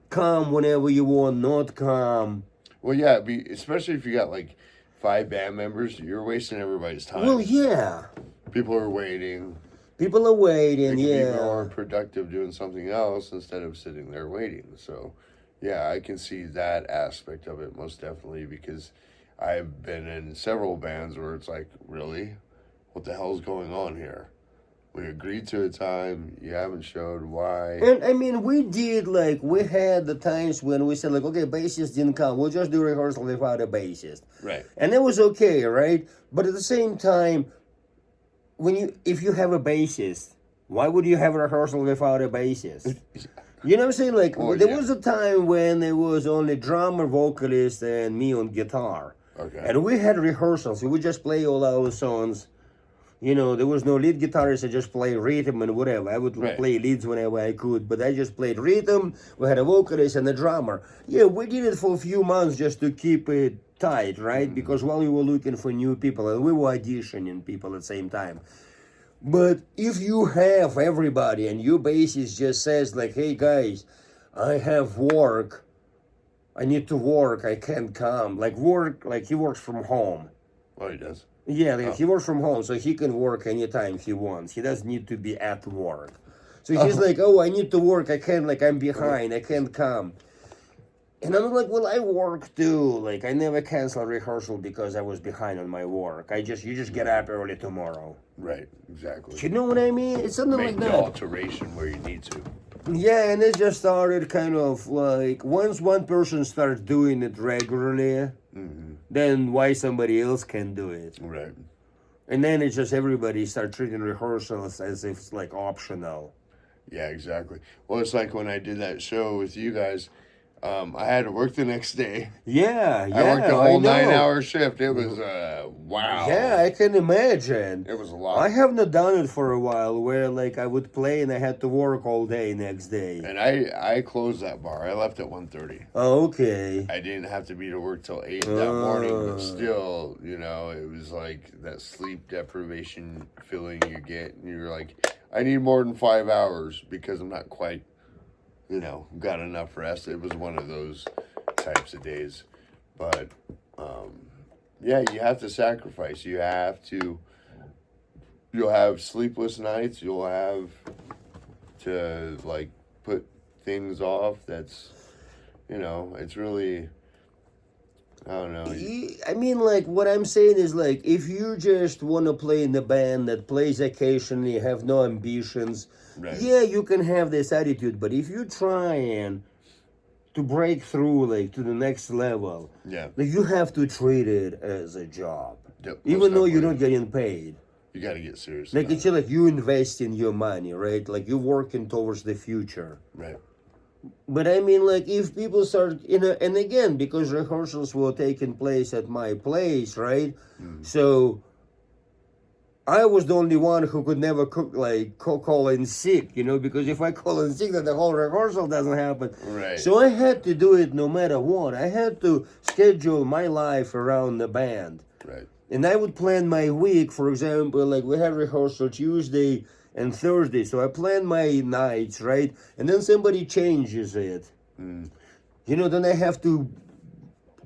come whenever you want, not come. Well, yeah, especially if you got like 5 band members, you're wasting everybody's time. Well, yeah. People are waiting. People are They waiting, can yeah. be more productive doing something else instead of sitting there waiting. So, yeah, I can see that aspect of it most definitely, because I've been in several bands where it's like, really? What the hell's going on here? We agreed to a time, you haven't showed why. And I mean, we had the times when we said, like, okay, bassist didn't come. We'll just do rehearsal without a bassist. Right. And that was okay, right? But at the same time, if you have a bassist, why would you have a rehearsal without a bassist? You know what I'm saying? Like, there was a time when there was only drummer, vocalist, and me on guitar. Okay. And we had rehearsals. We would just play all our songs. There was no lead guitarist. I just play rhythm and whatever. I would play leads whenever I could, but I just played rhythm. We had a vocalist and a drummer. Yeah, we did it for a few months just to keep it tight, right? Because while we were looking for new people, and we were auditioning people at the same time. But if you have everybody and your bassist just says like, hey guys, I have work. I need to work. I can't come. Like he works from home. Oh, he does? Yeah, like he works from home, so he can work anytime he wants. He doesn't need to be at work. So he's like, oh, I need to work. I can't, like, I'm behind. I can't come. And I'm like, well, I work too. Like, I never cancel rehearsal because I was behind on my work. You just get up early tomorrow. Right, exactly. You know what I mean? It's something Make like the that. alteration where you need to. Yeah, and it just started kind of like, once one person starts doing it regularly, then why somebody else can do it? Right. And then it's just everybody start treating rehearsals as if it's like optional. Yeah, exactly. Well, it's like when I did that show with you guys, I had to work the next day. Yeah, I worked a yeah, whole know. 9-hour shift. It was wow. Yeah, I can imagine. It was a lot. I have not done it for a while where like I would play and I had to work all day next day. And I closed that bar. I left at 1:30. Oh, okay. I didn't have to be to work till 8 that morning, but Uh. still, you know, it was like that sleep deprivation feeling you get, and you're like, I need more than 5 hours because I'm not quite, you know, got enough rest. It was one of those types of days, but yeah, you have to sacrifice. You have to. You'll have sleepless nights. You'll have to like put things off. That's, you know, it's really. I don't know. I mean, like, what I'm saying is, like, if you just want to play in a band that plays occasionally, have no ambitions, Right. yeah, you can have this attitude. But if you're trying to break through, like, to the next level, Yeah. like, you have to treat it as a job. Yep, Even most though you're definitely. not getting paid. You got to get serious. Like, about it's like you invest in your money, right? Like, you're working towards the future. it. Right. But I mean, like, if people start, you know, and again, because rehearsals were taking place at my place, right? So I was the only one who could never call in sick, you know, because if I call in sick, then the whole rehearsal doesn't happen. Right. So I had to do it no matter what. I had to schedule my life around the band. Right. And I would plan my week, for example, like we had rehearsal Tuesday and Thursday, so I plan my nights, right? And then somebody changes it. You know, then I have to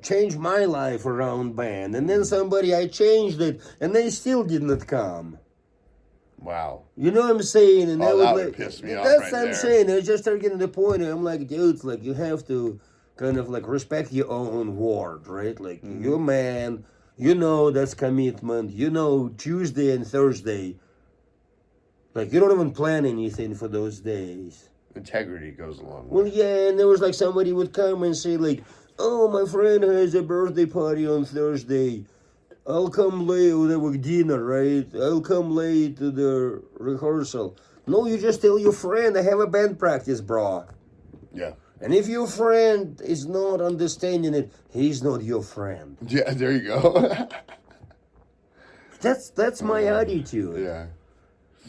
change my life around band. And then somebody, I changed it, and they still did not come. Wow. You know what I'm saying? And Oh, would that would piss me off that's right what I'm there. saying. I just started getting to the point, and I'm like, dude, it's like you have to kind of like respect your own word, right? Like you're a man, you know that's commitment. You know Tuesday and Thursday. Like you don't even plan anything for those days. Integrity goes a long Well, way. yeah, and there was like somebody would come and say like, "Oh, my friend has a birthday party on Thursday. I'll come late with dinner, right? I'll come late to the rehearsal." No, you just tell your friend, "I have a band practice, bro." Yeah. And if your friend is not understanding it, he's not your friend. Yeah, there you go. That's my attitude. Yeah.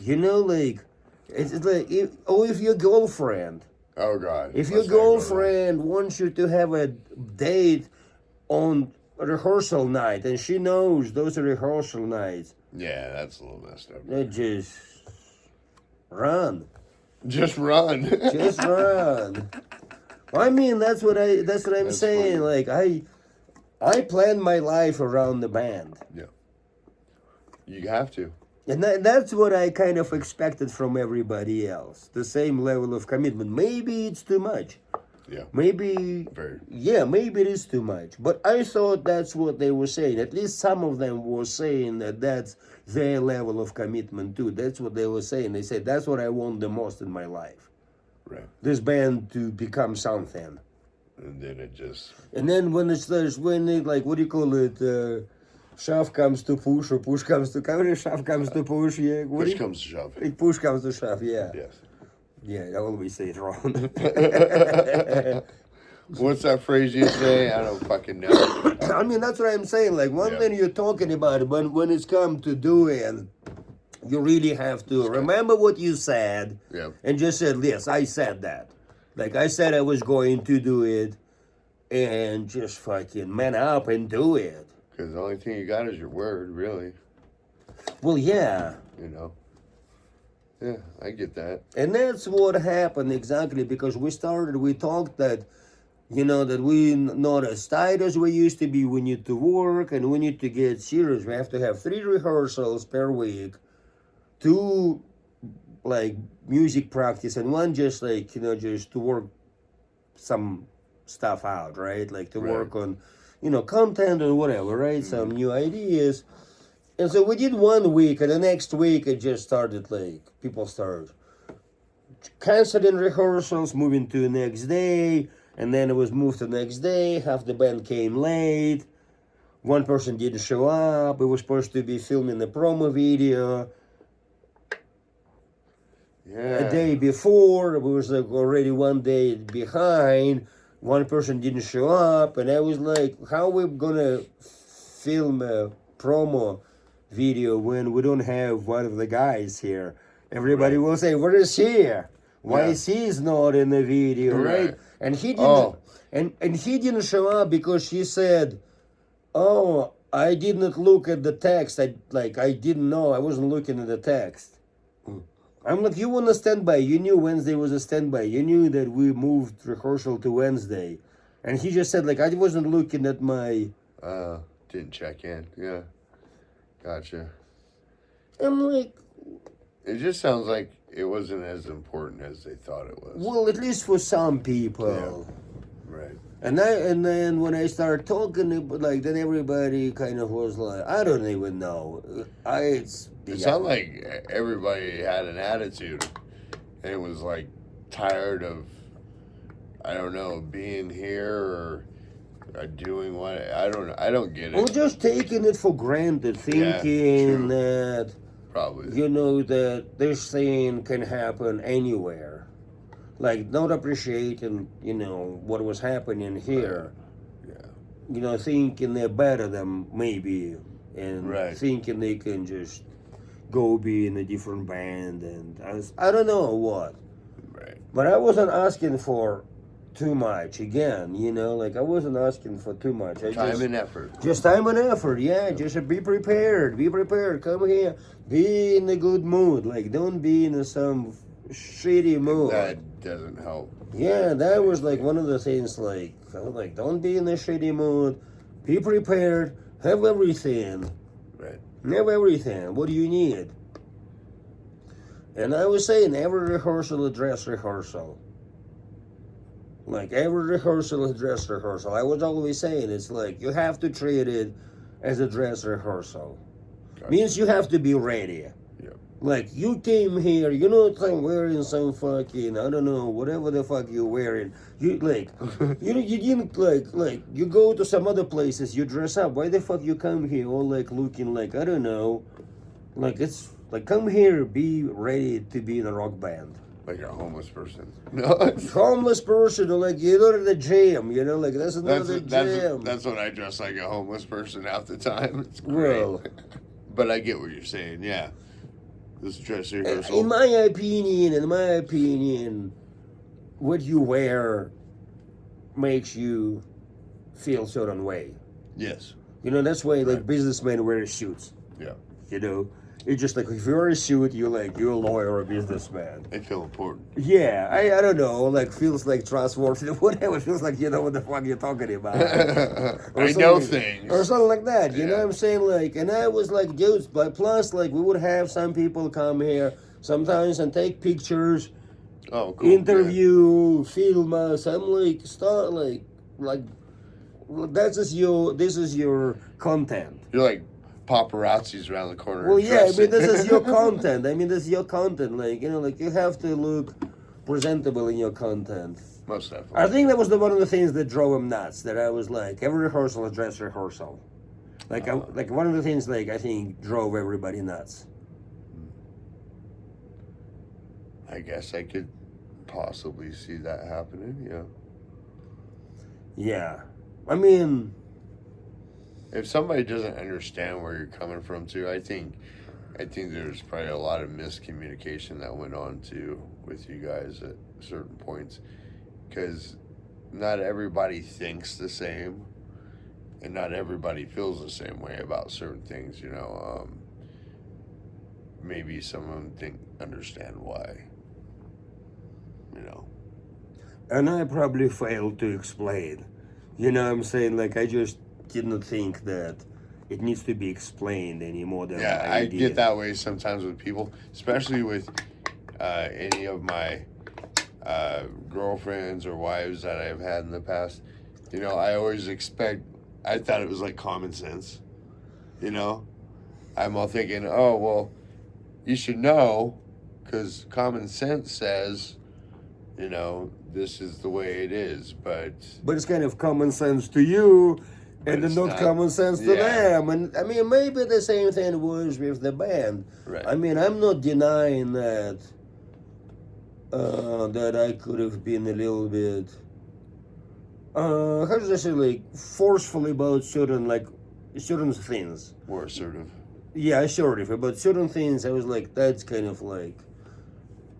You know, like it's like if your girlfriend. Oh God. If your Let's not go there. girlfriend wants you to have a date on rehearsal night and she knows those are rehearsal nights, Yeah, that's a little messed up. they just run. Just run. Just run. I mean, that's what I'm That's saying. funny. Like I plan my life around the band. Yeah. You have to. And that's what I kind of expected from everybody else. The same level of commitment. Maybe it's too much. Yeah. Maybe, Very. yeah, maybe it is too much. But I thought that's what they were saying. At least some of them were saying that that's their level of commitment too. That's what they were saying. They said, that's what I want the most in my life. Right. This band to become something. And then it just. And then when it starts, when it, like, what do you call it? Shove comes to push, or push comes to cover. Shove comes to push. Yeah. What do Push you- comes to shove. Push comes to shove. Yeah. Yes. Yeah. I always say it wrong. What's that phrase you say? I don't fucking know. I mean, that's what I'm saying. Like one Yeah. thing you're talking about, but when it's come to doing, you really have to remember what you said, Yeah. and just said, "Yes, I said that." Like I said, I was going to do it, and just fucking man up and do it. Because the only thing you got is your word, really. Well, yeah. You know. Yeah, I get that. And that's what happened exactly because we talked that, you know, that we not as tight as we used to be. We need to work and we need to get serious. We have to have 3 rehearsals per week, 2 like music practice, and 1 just like, you know, just to work some stuff out, right? Like to Right. work on, you know, content or whatever, right? Some new ideas. And so we did 1 week, and the next week it just started like people started canceling rehearsals, moving to the next day, and then it was moved to the next day. Half the band came late. 1 person didn't show up. We were supposed to be filming the promo video Yeah. a day before. We was like already 1 day behind. one person didn't show up, and I was like, how are we gonna film a promo video when we don't have one of the guys here? Everybody Right. will say, where is he? Why Yeah. is he not in the video, right? Right. And he didn't Oh. and he didn't show up because she said, oh, I did not look at the text. I didn't know. I wasn't looking at the text. I'm like, you want a standby. You knew Wednesday was a standby. You knew that we moved rehearsal to Wednesday. And he just said, like, I wasn't looking at my... Didn't check in. Yeah. Gotcha. I'm like, It just sounds like it wasn't as important as they thought it was. well, at least for some people. Right. And then when I started talking, like, then everybody kind of was like, I don't even know. It sounded like everybody had an attitude, and it was like tired of, I don't know, being here or doing what I don't know. I don't get it. Or just taking it for granted, thinking true. that, Probably. you know, that this thing can happen anywhere. Like, not appreciating, you know, what was happening here. Yeah. You know, thinking they're better than maybe, and Right. thinking they can just go be in a different band, and I don't know what. Right. But I wasn't asking for too much. Again, you know, like I wasn't asking for too much. Time and effort. Just time and effort, yeah. Just be prepared. Be prepared. Come here. Be in a good mood. Like, don't be in some shitty mood. That doesn't help. Yeah, that was like one of the things. Like, I was like, don't be in a shitty mood. Be prepared. Have everything. Right. Have everything. What do you need? And I was saying, every rehearsal, a dress rehearsal. Like, every rehearsal, a dress rehearsal. I was always saying, it's like, you have to treat it as a dress rehearsal. Gotcha. Means you have to be ready. Yeah. Like, you came here, you know, I'm wearing some fucking, I don't know, whatever the fuck you're wearing. You, like, you didn't, like, you go to some other places, you dress up. Why the fuck you come here all, like, looking like, I don't know, like, it's, like, come here, be ready to be in a rock band. Like a homeless person. No. Homeless person, or like, you go to the gym, you know, like, that's another gym. That's when I dress like a homeless person half the time. It's great. Well, But I get what you're saying, yeah. This dress rehearsal. in my opinion, what you wear makes you feel certain way. Yes. You know, that's why, like, Right. businessmen wear suits. Yeah. You know, it's just like, if you wear a suit, you're a lawyer or a businessman. They feel important. Yeah, I don't know, like, feels like trustworthy, whatever. Feels like you know what the fuck you're talking about. I know things. Or something like that, you know Yeah. what I'm saying? Like, and I was like, dude, but plus, like, we would have some people come here sometimes and take pictures, Oh, cool. interview, film us. I'm like, start, like, this is your content. Yeah. You're like paparazzis around the corner. Well, yeah, I mean, dressing. this is your content. I mean, this is your content. Like, you know, like, you have to look presentable in your content. Most definitely. I think that was one of the things that drove him nuts. That I was like, every rehearsal, a dress rehearsal. Like, like one of the things, like, I think drove everybody nuts. I guess I could possibly see that happening, yeah. Yeah, I mean, If somebody doesn't understand where you're coming from too, I think there's probably a lot of miscommunication that went on too with you guys at certain points, because not everybody thinks the same, and not everybody feels the same way about certain things. You know, maybe some of them didn't understand why. You know. and I probably failed to explain. You know what I'm saying? Like, I just didn't think that it needs to be explained any more than Yeah, I I did. get that way sometimes with people, especially with any of my girlfriends or wives that I've had in the past. You know, I always I thought it was like common sense. You know, I'm all thinking, oh, well, you should know, because common sense says, you know, this is the way it is, but But it's kind of common sense to you, But and it's not not- common sense to yeah. them. And I mean, maybe the same thing was with the band. Right. I mean, I'm not denying that that I could have been a little bit how does I say, like, forceful about certain things. More assertive. Yeah, assertive about certain things. I was like, that's kind of like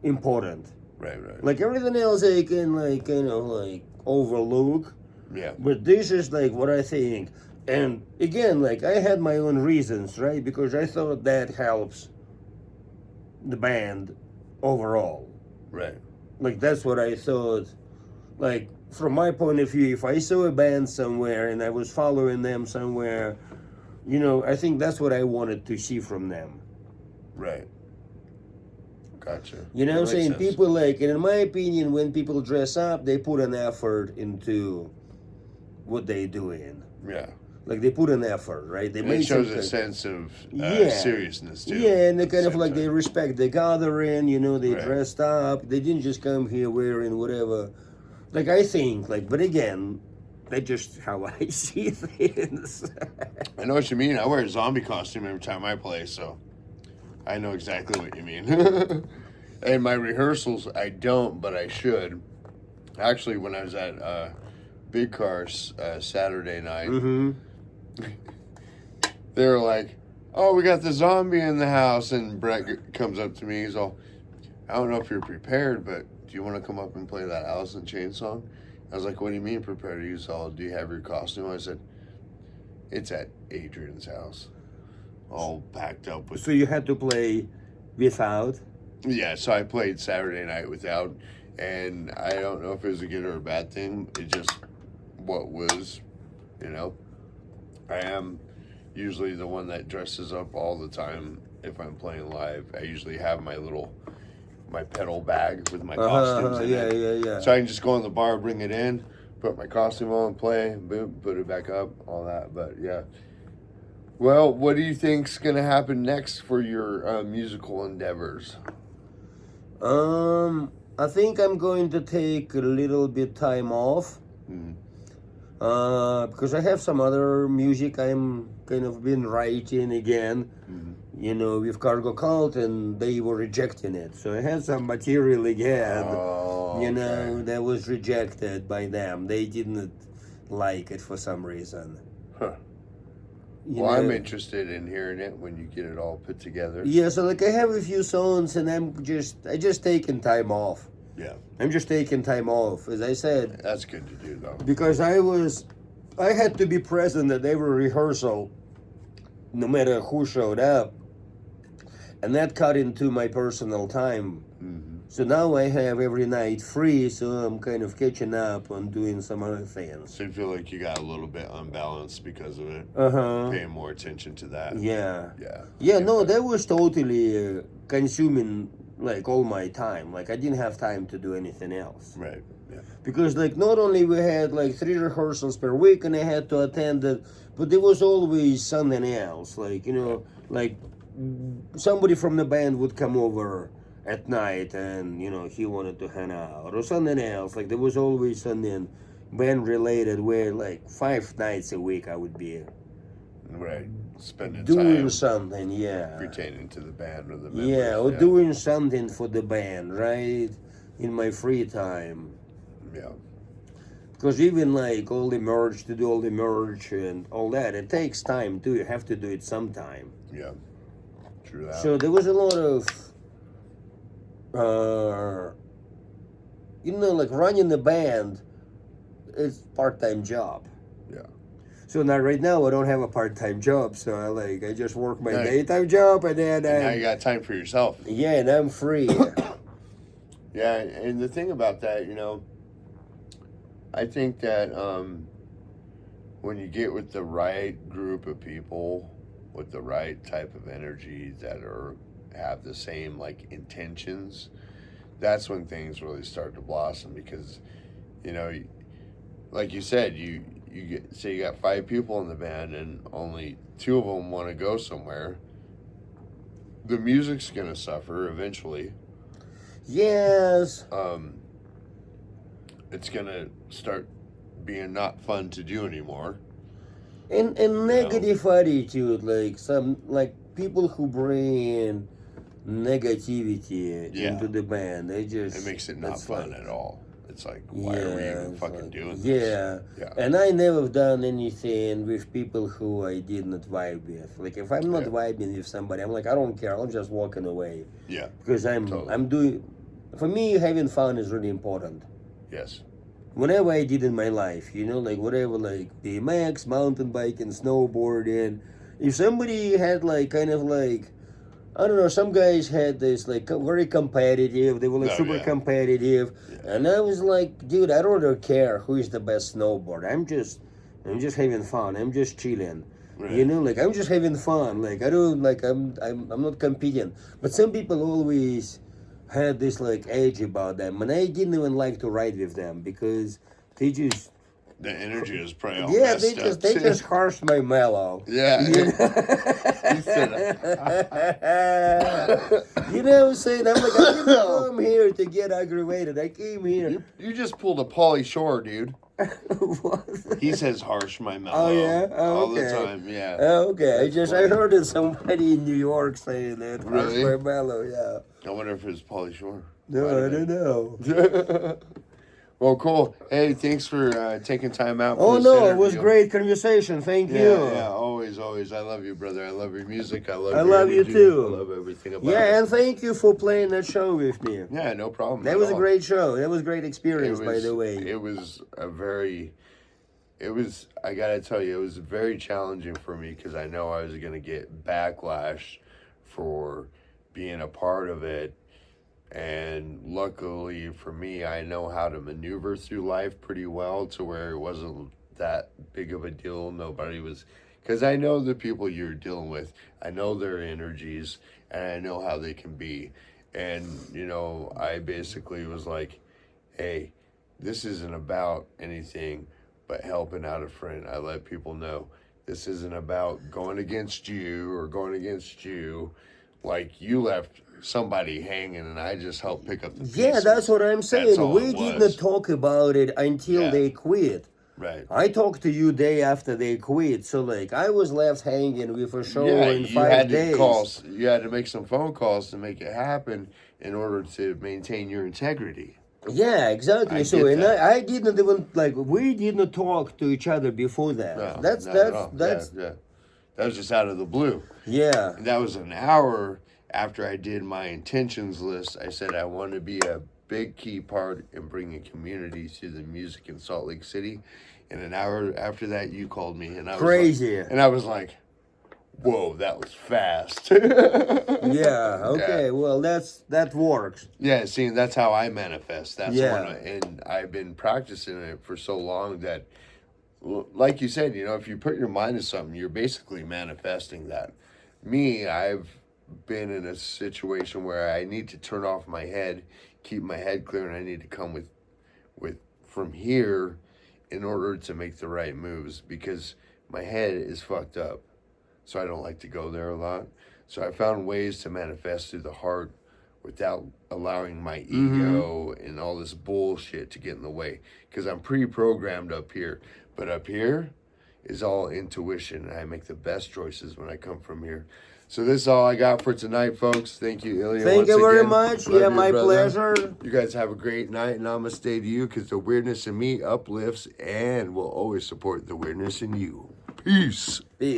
important. Right. Like everything else, I can like kind of like overlook. Yeah. But this is like what I think. And again, like I had my own reasons, right? Because I thought that helps the band overall. Right. Like that's what I thought. Like from my point of view, if I saw a band somewhere and I was following them somewhere, I think that's what I wanted to see from them. Right. Gotcha. You know That what I'm makes saying? sense. People like, and in my opinion, when people dress up, they put an effort into what they doing. Yeah. Like they put an effort, right? They And make it shows some a kind- sense of Yeah. seriousness too. Yeah, and they at the kind of same like they time. respect the gathering. They Right. dressed up. They didn't just come here wearing whatever. Like I think, like, but again, that's just how I see things. I know what you mean. I wear a zombie costume every time I play, so I know exactly what you mean. And my rehearsals, I don't, but I should. Actually, when I was at Big Cars Saturday night, Mm-hmm. they were like, "Oh, we got the zombie in the house," and Brett comes up to me. He's all, "I don't know if you're prepared, but do you want to come up and play that Alice in Chains song?" I was like, "What do you mean prepared?" He's all, "Do you have your costume?" I said, "It's at Adrian's house, all packed up with." So you had to play without. Yeah, so I played Saturday night without, and I don't know if it was a good or a bad thing. It just what was, I am usually the one that dresses up all the time if I'm playing live. I usually have my pedal bag with my costumes in it. Yeah. So I can just go on the bar, bring it in, put my costume on, play, boom, put it back up, all that. But yeah. Well, what do you think's gonna happen next for your musical endeavors? I think I'm going to take a little bit time off. Mm. Because I have some other music I'm kind of been writing again. With Cargo Cult, and they were rejecting it. So I had some material again. Oh, okay. That was rejected by them. They didn't like it for some reason. Huh. You Well, I'm know? interested in hearing it when you get it all put together. Yeah, so like I have a few songs, and I just taking time off. Yeah, I'm just taking time off, as I said, that's good to do though. because I had to be present at every rehearsal, no matter who showed up, and that cut into my personal time. Mm-hmm. So now I have every night free, so I'm kind of catching up on doing some other things. So you feel like you got a little bit unbalanced because of it, Uh-huh. paying more attention to that. Yeah. Yeah. Yeah, no, that was totally consuming like all my time. Like I didn't have time to do anything else. Right. Yeah. Because like not only we had like 3 rehearsals per week and I had to attend it, but there was always something else. Like, like somebody from the band would come over at night and, he wanted to hang out or something else. Like there was always something band related where like 5 nights a week I would be Right. Spending doing time something, yeah. pertaining to the band or the members. Yeah, or doing something for the band, right? In my free time. Yeah. Because even like all the merch, to do all the merch and all that, it takes time too. You have to do it sometime. Yeah. True that. So there was a lot of, like running the band is part-time job. Yeah. So now right now I don't have a part-time job, so I just work my Right. daytime job and then And now you got time for yourself. yeah, and I'm free. Yeah, and the thing about that, I think that when you get with the right group of people with the right type of energy that have the same like intentions, that's when things really start to blossom. Because like you said, you you got 5 people in the band and only 2 of them want to go somewhere, the music's gonna suffer eventually. Yes. It's gonna start being not fun to do anymore. And negative attitude, like some people who bring negativity Yeah. into the band, they just It makes it not that's fun like- at all. it's like, why are we even it's fucking like- doing this? Yeah. Yeah. And I never done anything with people who I did not vibe with. Like if I'm not Yeah. vibing with somebody, I'm like, I don't care. I'm just walking away Yeah. because I'm Totally. doing. For me, having fun is really important. Yes. Whatever I did in my life, like whatever, like BMX, mountain biking, snowboarding. If somebody had like kind of like, I don't know, some guys had this like very competitive. They were like Oh, super yeah. competitive, and I was like, dude, I don't really care who is the best snowboarder. I'm just having fun. I'm just chilling. Right. Like I'm just having fun. Like I don't like I'm not competing. But some people always had this like edge about them, and I didn't even like to ride with them because they just The energy is probably all yeah messed up. they just harsh my mellow. Yeah. You know? He said, You know what I'm saying? I'm like, I didn't come here to get aggravated. I came here. you just pulled a Pauly Shore, dude. What? He says harsh my mellow. Oh yeah, all the okay. time. Yeah. Oh, okay. That's I funny. heard it somebody in New York saying that. Really? Harsh my mellow, yeah. I wonder if it's Pauly Shore. No, Might I have don't know. been. Well, cool. Hey, thanks for taking time out. For Oh this no, it was interview. great conversation. Thank you. Yeah, always. I love you, brother. I love your music. I love. I your love you energy. too. I love everything about Yeah, it. and thank you for playing that show with me. Yeah, no problem. That at was a all. great show. That was a great experience, It by was- the way. It was a very. It was. I gotta tell you, it was very challenging for me because I know I was gonna get backlash for being a part of it. And luckily for me, I know how to maneuver through life pretty well to where it wasn't that big of a deal. Nobody was, because I know the people you're dealing with. I know their energies and I know how they can be. And, I basically was like, hey, this isn't about anything but helping out a friend. I let people know this isn't about going against you or going against you. Like you left somebody hanging and I just helped pick up the pieces. Yeah, that's what I'm That's saying. all We it did was. not talk about it until Yeah. they quit. Right. I talked to you day after they quit, so like I was left hanging with a show Yeah, in you 5 had to days. call. You had to make some phone calls to make it happen in order to maintain your integrity. Yeah, exactly. I So get and that. I didn't even like we didn't talk to each other before that. No, that's not at all. that's Yeah. That was just out of the blue. yeah. And that was an hour after I did my intentions list. I said I want to be a big key part in bringing community to the music in Salt Lake City. And an hour after that, you called me, and I was Crazy. Like, and I was like, "Whoa, that was fast." Yeah, okay. Well, that works. Yeah, see, that's how I manifest. That's Yeah. and I've been practicing it for so long that, like you said, if you put your mind to something, you're basically manifesting that. Me, I've been in a situation where I need to turn off my head, keep my head clear, and I need to come with from here in order to make the right moves because my head is fucked up. So I don't like to go there a lot. So I found ways to manifest through the heart without allowing my ego and all this bullshit to get in the way. Because I'm pre-programmed up here. But up here is all intuition. And I make the best choices when I come from here. So this is all I got for tonight, folks. Thank you, Ilya. Thank once you very again. much. Love Yeah, you, my brother. pleasure. You guys have a great night. Namaste to you because the weirdness in me uplifts and will always support the weirdness in you. Peace. Peace.